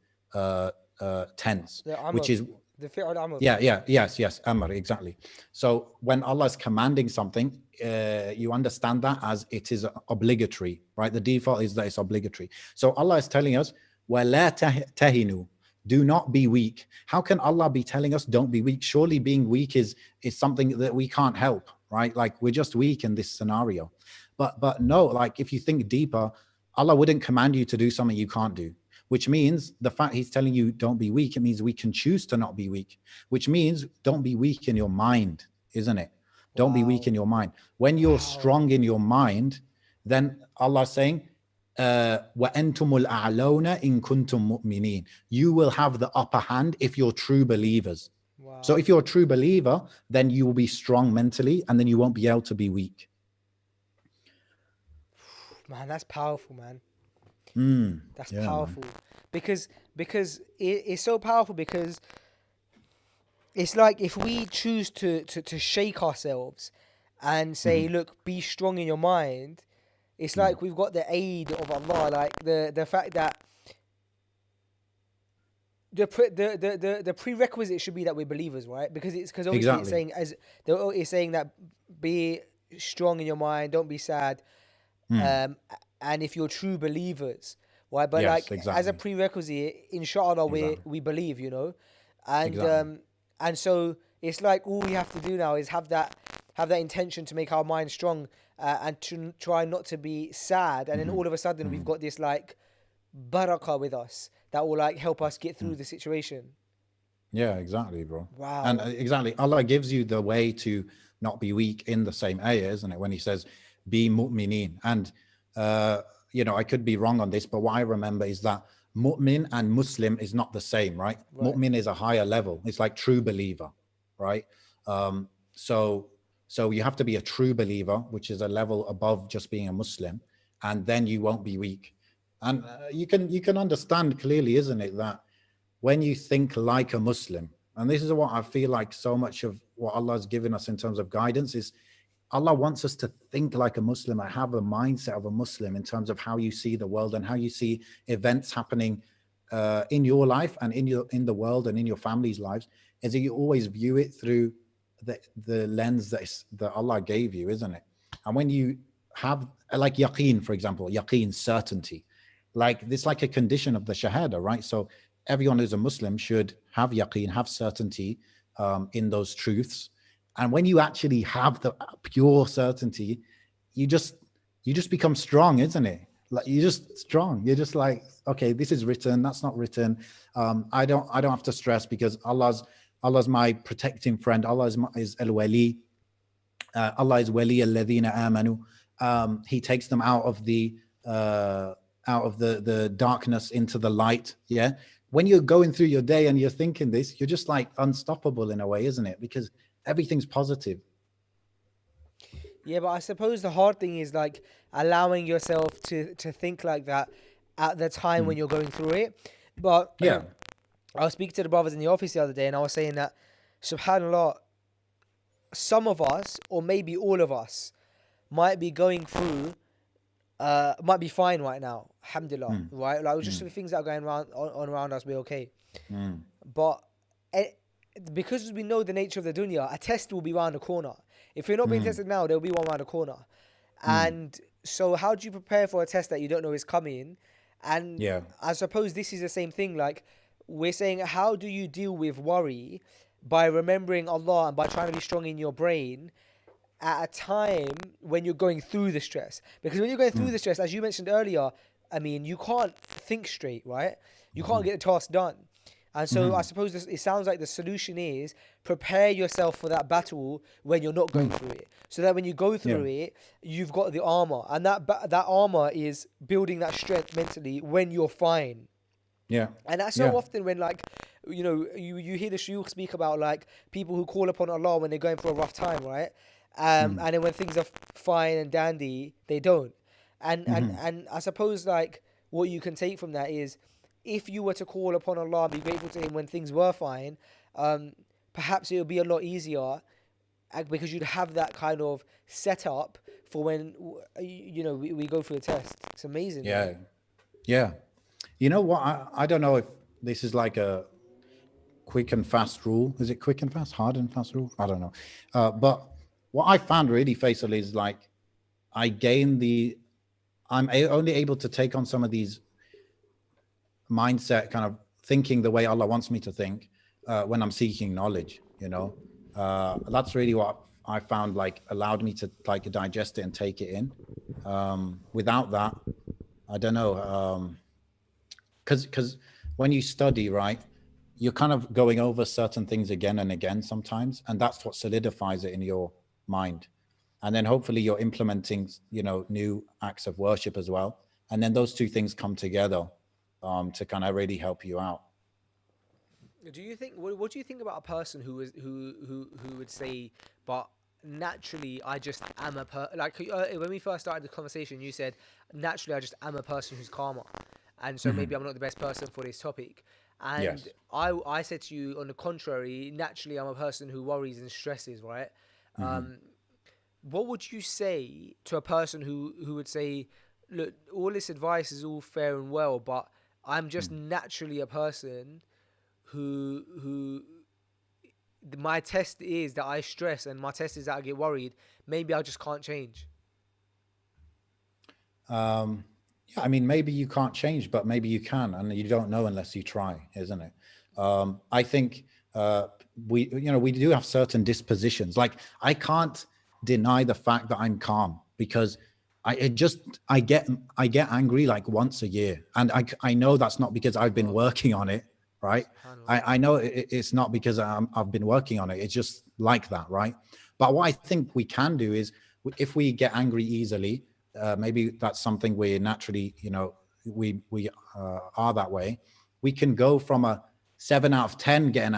tense, which is the fi'l amr. Yes, amr, exactly. So when Allah is commanding something, you understand that as it is obligatory, right? The default is that it's obligatory. So Allah is telling us, وَلَا تَهِنُوا, do not be weak. How can Allah be telling us don't be weak? Surely being weak is something that we can't help, right? Like, we're just weak in this scenario. But no, like, if you think deeper, Allah wouldn't command you to do something you can't do, which means the fact He's telling you don't be weak, it means we can choose to not be weak, which means don't be weak in your mind, isn't it? Don't be weak in your mind. When you're strong in your mind, then Allah is saying, وَأَنْتُمُ الْأَعْلَوْنَ إِن كُنْتُم مُؤْمِنِينَ. You will have the upper hand if you're true believers. Wow. So if you're a true believer, then you will be strong mentally, and then you won't be able to be weak. Man, that's powerful, man. That's powerful. Man. Because it's so powerful, because it's like if we choose to shake ourselves and say, look, be strong in your mind, it's like we've got the aid of Allah, like the fact that the prerequisite should be that we're believers, right? Because obviously Exactly. it's saying, it's saying that be strong in your mind. Don't be sad. Mm. And if you're true believers, right? But Yes, like as a exactly. prerequisite, inshallah, Exactly. we believe, and Exactly. and so it's like all we have to do now is have that intention to make our mind strong, and to try not to be sad. And then Hmm. all of a sudden we've Hmm. got this like barakah with us that will like help us get through Mm. the situation. Yeah, exactly, bro. And Wow. exactly, Allah gives you the way to not be weak in the same ayah, isn't it? When He says, "Be mu'mineen," and uh, I could be wrong on this, but what I remember is that mu'min and Muslim is not the same, right? Right. Mu'min is a higher level. It's like true believer, right? Um, so, so you have to be a true believer, which is a level above just being a Muslim, and then you won't be weak. And you can understand clearly, isn't it, that when you think like a Muslim, and this is what I feel like so much of what Allah has given us in terms of guidance is Allah wants us to think like a Muslim and have a mindset of a Muslim in terms of how you see the world and how you see events happening in your life and in the world and in your family's lives. Is that you always view it through the lens that Allah gave you, isn't it? And when you have like yaqeen, for example, yaqeen, certainty, like this, like a condition of the shahada, right? So everyone who's a Muslim should have yaqeen, have certainty in those truths. And when you actually have the pure certainty, you just become strong, isn't it? Like you're just strong. You're just like, okay, this is written, that's not written. I don't have to stress because Allah's my protecting friend. Allah is al wali. Allah is wali alladhina amanu. He takes them out of the darkness into the light. Yeah. When you're going through your day and you're thinking this, you're just like unstoppable in a way, isn't it? Because everything's positive. Yeah, but I suppose the hard thing is like allowing yourself to think like that at the time when Mm. you're going through it. But Yeah. I was speaking to the brothers in the office the other day, and I was saying that, subhanallah, some of us, or maybe all of us, might be going through, might be fine right now, alhamdulillah, Mm. right? Like just Mm. the things that are going around on around us, we're okay. Mm. But eh, because we know the nature of the dunya, a test will be around the corner. If you're not being Mm. tested now, there'll be one around the corner. Mm. And so, how do you prepare for a test that you don't know is coming? And Yeah. I suppose this is the same thing. Like, we're saying, how do you deal with worry by remembering Allah and by trying to be strong in your brain at a time when you're going through the stress? Because when you're going through Mm. the stress, as you mentioned earlier, I mean, you can't think straight, right? You can't Mm. get the task done. And so I Mm. suppose it sounds like the solution is prepare yourself for that battle when you're not going Mm. through it, so that when you go Yeah. through it, you've got the armor, and that armor is building that strength mentally when you're fine. Yeah. And that's so Yeah. often when like you hear the shuyukh speak about like people who call upon Allah when they're going through a rough time, right? Mm. And then when things are fine and dandy, they don't. Mm-hmm. And I suppose like what you can take from that is if you were to call upon Allah and be grateful to Him when things were fine, um, perhaps it would be a lot easier, because you'd have that kind of setup for when we go through a test. It's amazing, man. Yeah. Yeah. You know what? I don't know if this is like a quick and fast rule. Is it quick and fast, hard and fast rule? I don't know. But what I found really, Faisal, is like I gain the, only able to take on some of these mindset kind of thinking the way Allah wants me to think when I'm seeking knowledge, that's really what I found like allowed me to like digest it and take it in. Without that, I don't know. Because when you study, right, you're kind of going over certain things again and again sometimes, and that's what solidifies it in your mind. And then hopefully you're implementing, new acts of worship as well. And then those two things come together to kind of really help you out. Do you think? What do you think about a person who would say, but naturally I just am like when we first started the conversation, you said naturally I just am a person who's calmer, and so Hmm. maybe I'm not the best person for this topic. And Yes. I said to you on the contrary, naturally I'm a person who worries and stresses, right? Hmm. What would you say to a person who would say, look, all this advice is all fair and well, but I'm just naturally a person who my test is that I stress, and my test is that I get worried, maybe I just can't change. Yeah, I mean, maybe you can't change, but maybe you can, and you don't know unless you try, isn't it? I think we do have certain dispositions. Like I can't deny the fact that I'm calm because I get angry like once a year, and I know that's not because I've been Oh, working on it, right? subhanallah. I know it's not because I've been working on it. It's just like that, right? But what I think we can do is if we get angry easily, maybe that's something we naturally, we are that way. We can go from a 7 out of 10 getting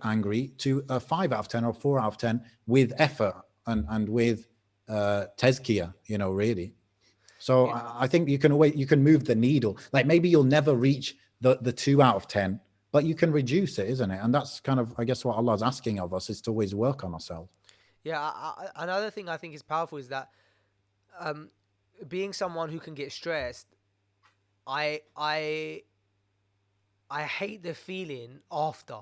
angry to a 5 out of 10 or 4 out of 10 with effort and with tezkiah, really. So Yeah, I think you can move the needle. Like maybe you'll never reach the 2 out of 10, but you can reduce it, isn't it? And that's kind of, I guess, what Allah's asking of us is to always work on ourselves. yeah. Another thing I think is powerful is that being someone who can get stressed, I I I hate the feeling after,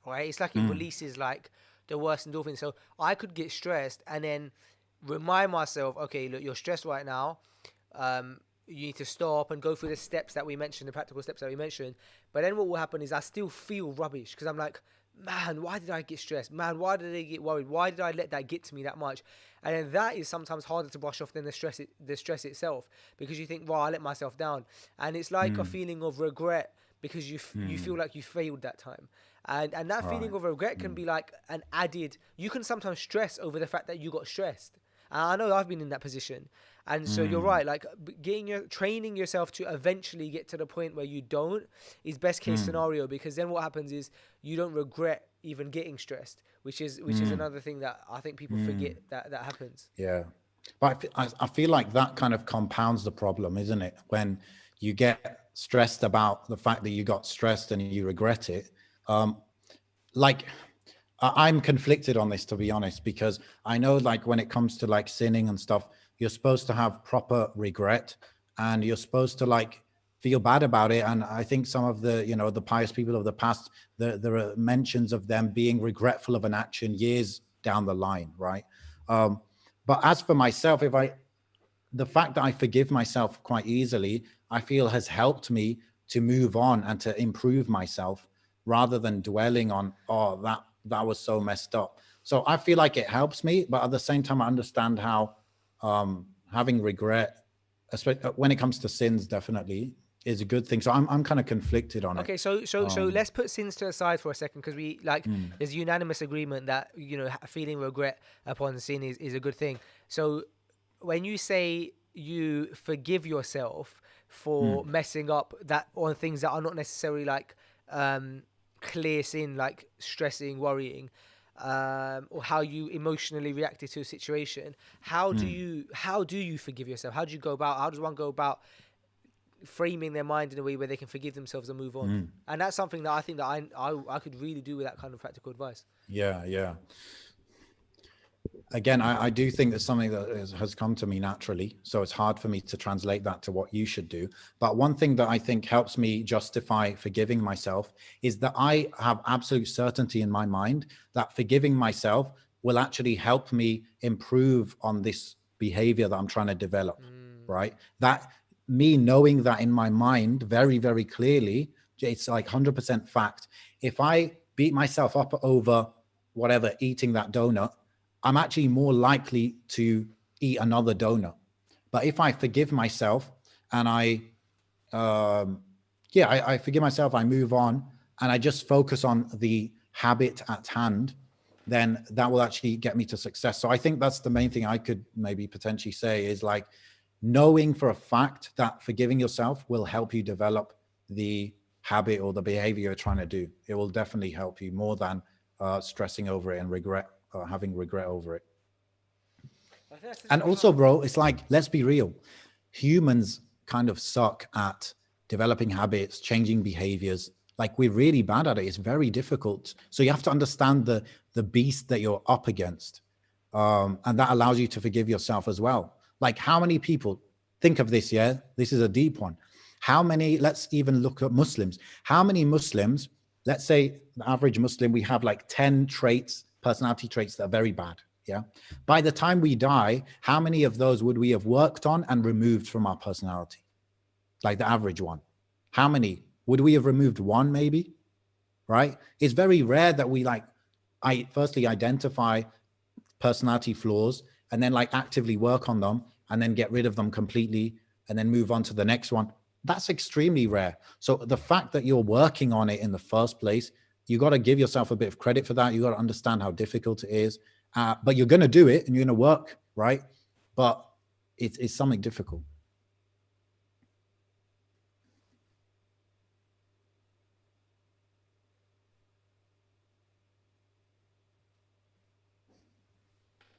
right? It's like it releases like the worst endorphins. So I could get stressed and then remind myself, okay, look, you're stressed right now. You need to stop and go through the steps that we mentioned, the practical steps that we mentioned. But then what will happen is I still feel rubbish because I'm like, man, why did I get stressed? Man, why did I get worried? Why did I let that get to me that much? And then that is sometimes harder to brush off than the stress itself, because you think, well, I let myself down, and it's like a feeling of regret because you feel like you failed that time, and that feeling Right. of regret can be like an added. You can sometimes stress over the fact that you got stressed. And I know I've been in that position, and so you're right. Like training yourself to eventually get to the point where you don't is best case scenario, because then what happens is you don't regret even getting stressed, which is another thing that I think people forget that happens. Yeah. But I feel like that kind of compounds the problem, isn't it? When you get stressed about the fact that you got stressed and you regret it. Like I'm conflicted on this, to be honest, because I know like when it comes to like sinning and stuff, you're supposed to have proper regret and you're supposed to like feel bad about it. And I think some of the, the pious people of the past, there are mentions of them being regretful of an action years down the line, right? But as for myself, the fact that I forgive myself quite easily, I feel has helped me to move on and to improve myself rather than dwelling on, oh, that was so messed up. So I feel like it helps me, but at the same time, I understand how having regret, especially when it comes to sins, definitely is a good thing. So I'm kind of conflicted on it. Okay, so let's put sins to the side for a second, because we like there's unanimous agreement that feeling regret upon sin is a good thing. So when you say you forgive yourself for messing up that on things that are not necessarily like clear sin, like stressing, worrying, or how you emotionally reacted to a situation, how do you forgive yourself? How do you go about? How does one go about framing their mind in a way where they can forgive themselves and move on? And that's something that I think that I could really do with that kind of practical advice. Yeah. Again, I do think that's something that has come to me naturally. So it's hard for me to translate that to what you should do. But one thing that I think helps me justify forgiving myself is that I have absolute certainty in my mind that forgiving myself will actually help me improve on this behavior that I'm trying to develop, right? That me knowing that in my mind very, very clearly, it's like 100% fact. If I beat myself up over whatever, eating that donut, I'm actually more likely to eat another donut. But if I forgive myself and I forgive myself, I move on and I just focus on the habit at hand, then that will actually get me to success. So I think that's the main thing I could maybe potentially say is like knowing for a fact that forgiving yourself will help you develop the habit or the behavior you're trying to do. It will definitely help you more than stressing over it and having regret over it. I think that's such a And good also, point. bro, it's like, let's be real. Humans kind of suck at developing habits, changing behaviors. Like we're really bad at it. It's very difficult. So you have to understand the beast that you're up against. And that allows you to forgive yourself as well. Like how many people think of this? Yeah, this is a deep one. How many, let's even look at Muslims. How many Muslims let's say the average Muslim, we have like 10 traits, personality traits that are very bad. Yeah. By the time we die, how many of those would we have worked on and removed from our personality? Like the average one. How many? Would we have removed one maybe? Right? It's very rare that we like, I firstly identify personality flaws and then like actively work on them and then get rid of them completely and then move on to the next one. That's extremely rare. So the fact that you're working on it in the first place, you got to give yourself a bit of credit for that. You got to understand how difficult it is, but you're going to do it and you're going to work, right? But it's something difficult.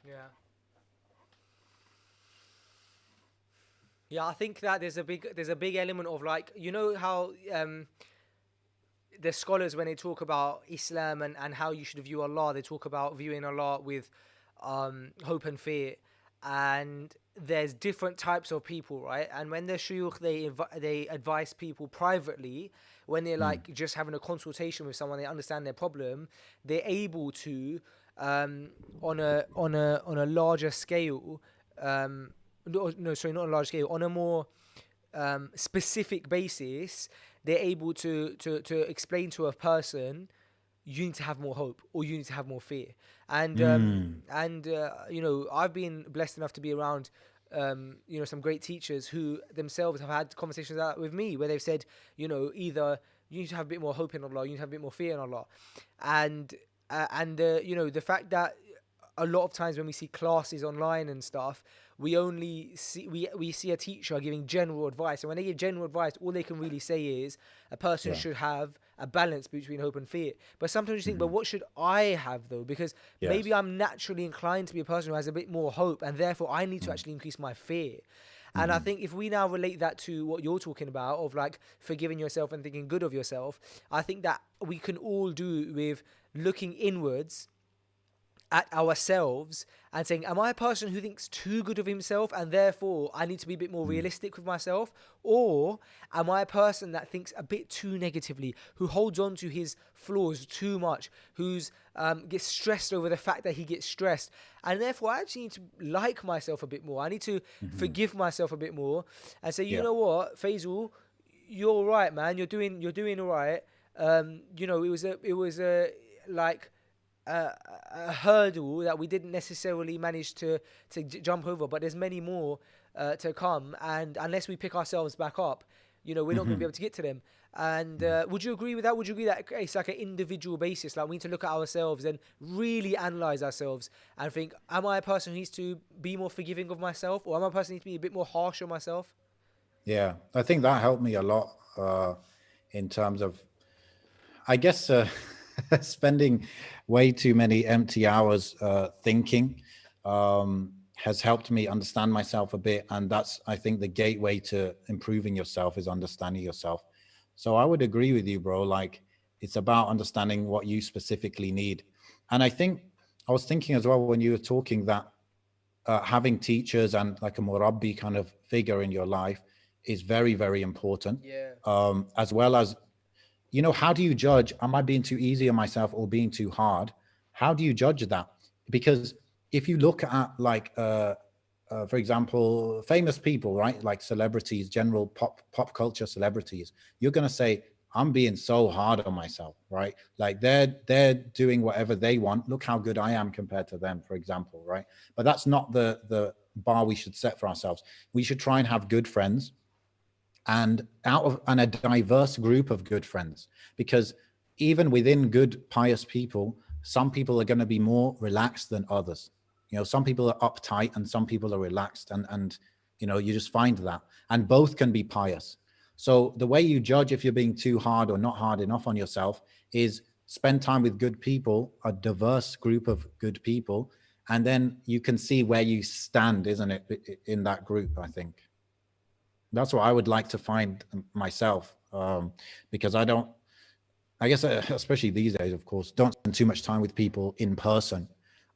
Yeah. Yeah, I think that there's a big element of like, you know how the scholars, when they talk about Islam and how you should view Allah, they talk about viewing Allah with hope and fear, and there's different types of people, right? And when the shuyukh, they advise people privately, when they're like just having a consultation with someone, they understand their problem, they're able to on a larger scale, no, sorry, not on a large scale, on a more specific basis, they're able to explain to a person, you need to have more hope or you need to have more fear. And you know, I've been blessed enough to be around you know, some great teachers who themselves have had conversations like that with me, where they've said, you know, either you need to have a bit more hope in Allah, you need to have a bit more fear in Allah. And you know, the fact that a lot of times when we see classes online and stuff, we only see we see a teacher giving general advice, and when they give general advice, all they can really say is a person Yeah. should have a balance between hope and fear. But sometimes you think, but what should I have though? Because maybe Yes. I'm naturally inclined to be a person who has a bit more hope, and therefore I need to actually increase my fear. And I think if we now relate that to what you're talking about, of like forgiving yourself and thinking good of yourself, I think that we can all do with looking inwards at ourselves and saying, am I a person who thinks too good of himself and therefore I need to be a bit more realistic with myself? Or am I a person that thinks a bit too negatively, who holds on to his flaws too much, who's gets stressed over the fact that he gets stressed, and therefore I actually need to like myself a bit more. I need to forgive myself a bit more and say, you Yeah. know what, Faisal, you're all right, man. You're doing all right. You know, it was a like a hurdle that we didn't necessarily manage to jump over, but there's many more to come, and unless we pick ourselves back up, you know, we're not going to be able to get to them. And would you agree with that? Would you agree that it's like an individual basis, like we need to look at ourselves and really analyze ourselves and think, am I a person who needs to be more forgiving of myself, or am I a person who needs to be a bit more harsh on myself? Yeah. I think that helped me a lot in terms of, I guess, spending way too many empty hours thinking has helped me understand myself a bit. And that's, I think, the gateway to improving yourself is understanding yourself. So I would agree with you, bro. Like, it's about understanding what you specifically need. And I think I was thinking as well when you were talking that having teachers and like a murabbi kind of figure in your life is very, very important. Yeah. As well as, you know, how do you judge, am I being too easy on myself or being too hard? How do you judge that? Because if you look at like for example, famous people, right, like celebrities, general pop culture celebrities, you're going to say, I'm being so hard on myself, right? Like they're doing whatever they want, look how good I am compared to them, for example, right? But that's not the bar we should set for ourselves. We should try and have good friends, and a diverse group of good friends, because even within good pious people, some people are going to be more relaxed than others. You know, some people are uptight and some people are relaxed, and you know, you just find that, and both can be pious. So the way you judge if you're being too hard or not hard enough on yourself is spend time with good people, a diverse group of good people, and then you can see where you stand, isn't it, in that group, I think. That's what I would like to find myself, because I don't, I guess, especially these days, of course, don't spend too much time with people in person.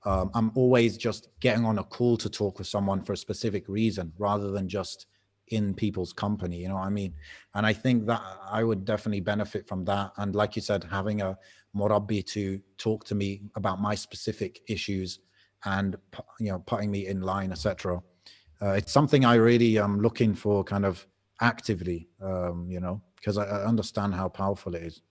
I'm always just getting on a call to talk with someone for a specific reason rather than just in people's company, you know what I mean? And I think that I would definitely benefit from that. And like you said, having a murabbi to talk to me about my specific issues and, you know, putting me in line, etc. It's something I really am looking for kind of actively, you know, because I understand how powerful it is.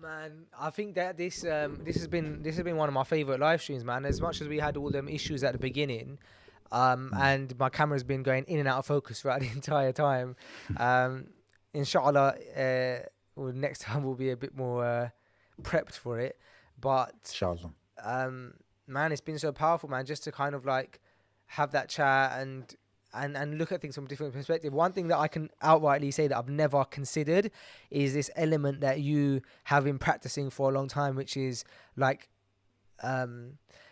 Man, I think that this has been one of my favorite live streams, man. As much as we had all them issues at the beginning, and my camera's been going in and out of focus throughout the entire time. Inshallah, well, next time we'll be a bit more prepped for it. But Inshallah. man, it's been so powerful, man, just to kind of like have that chat and look at things from a different perspective. One thing that I can outrightly say that I've never considered is this element that you have been practicing for a long time, which is like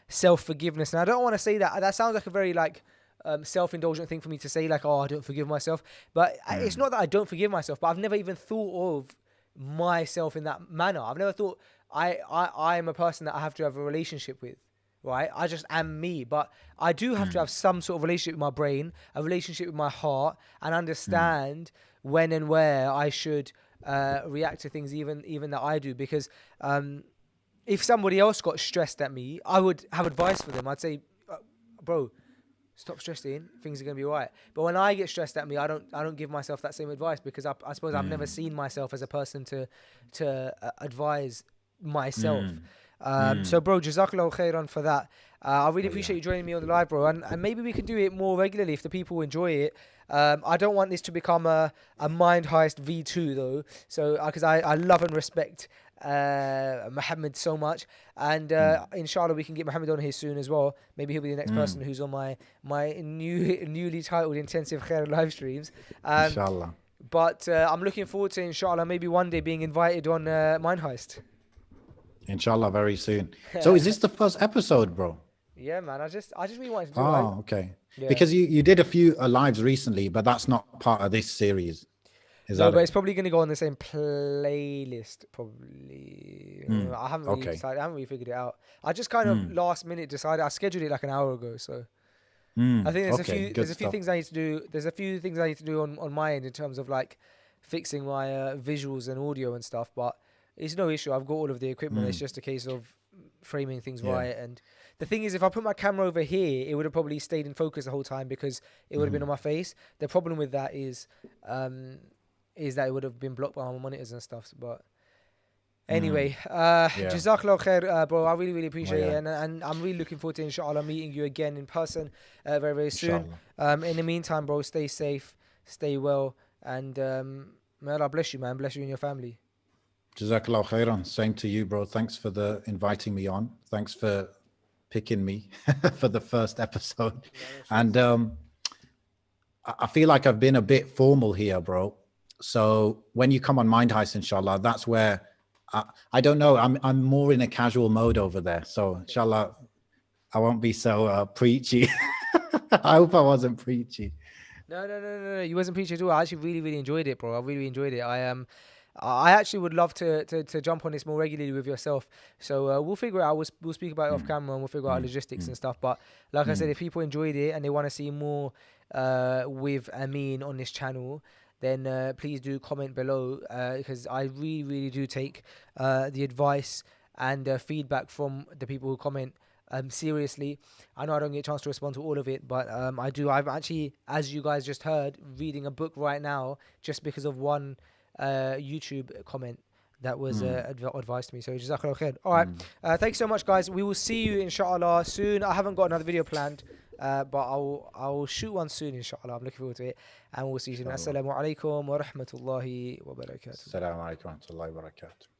self-forgiveness. And I don't want to say that sounds like a very like self-indulgent thing for me to say, like, oh, I don't forgive myself. But it's not that I don't forgive myself, but I've never even thought of myself in that manner. I've never thought I am a person that I have to have a relationship with. Right, I just am me, but I do have to have some sort of relationship with my brain, a relationship with my heart, and understand when and where I should react to things, even that I do. Because if somebody else got stressed at me, I would have advice for them. I'd say, bro, stop stressing, things are gonna be all right. But when I get stressed at me, I don't give myself that same advice, because I suppose I've never seen myself as a person to advise myself. So bro, jazakallahu khairan for that. I really appreciate you joining me on the live, bro, and maybe we can do it more regularly if the people enjoy it. I don't want this to become a Mind Heist V2 though, so because I love and respect Muhammad so much, and inshallah we can get Muhammad on here soon as well. Maybe he'll be the next person who's on my newly titled intensive Khayr live streams. Inshallah. But I'm looking forward to, inshallah, maybe one day being invited on Mind Heist. Inshallah, very soon. So is this the first episode, bro? Yeah, man. I just really wanted to do it. Oh, okay. Yeah. Because you did a few lives recently, but that's not part of this series. No, but it's probably going to go on the same playlist, probably. I haven't really decided. I haven't really figured it out. I just kind of last minute decided. I scheduled it like an hour ago, so I think there's a few things I need to do. There's a few things I need to do on my end in terms of like fixing my visuals and audio and stuff, but it's no issue. I've got all of the equipment. It's just a case of framing things right. And the thing is, if I put my camera over here, it would have probably stayed in focus the whole time because it would have been on my face. The problem with that is that it would have been blocked by my monitors and stuff. But anyway, jazakallah khair, bro. I really, really appreciate it. And I'm really looking forward to, inshallah, meeting you again in person very, very soon. In the meantime, bro, stay safe, stay well. And may Allah bless you, man. Bless you and your family. Jazakallah khairan. Same to you, bro. Thanks for inviting me on. Thanks for picking me for the first episode. And I feel like I've been a bit formal here, bro. So when you come on Mind Heist, inshallah, that's where I don't know. I'm more in a casual mode over there. So inshallah, I won't be so preachy. I hope I wasn't preachy. No. You wasn't preachy at all. I actually really, really enjoyed it, bro. I really enjoyed it. I actually would love to jump on this more regularly with yourself. So we'll figure it out. We'll speak about it off camera and we'll figure out logistics and stuff. But like I said, if people enjoyed it and they want to see more with Ameen on this channel, then please do comment below because I really, really do take the advice and feedback from the people who comment seriously. I know I don't get a chance to respond to all of it, but I do. I'm actually, as you guys just heard, reading a book right now just because of one YouTube comment that was advised to me. So jazakallah khair. All right, thanks so much, guys. We will see you inshallah soon. I haven't got another video planned, but I'll shoot one soon inshallah. I'm looking forward to it, and we'll see you soon. Assalamu alaikum wa rahmatullahi wa barakatuh. Assalamu alaikum wa rahmatullahi wa barakatuh.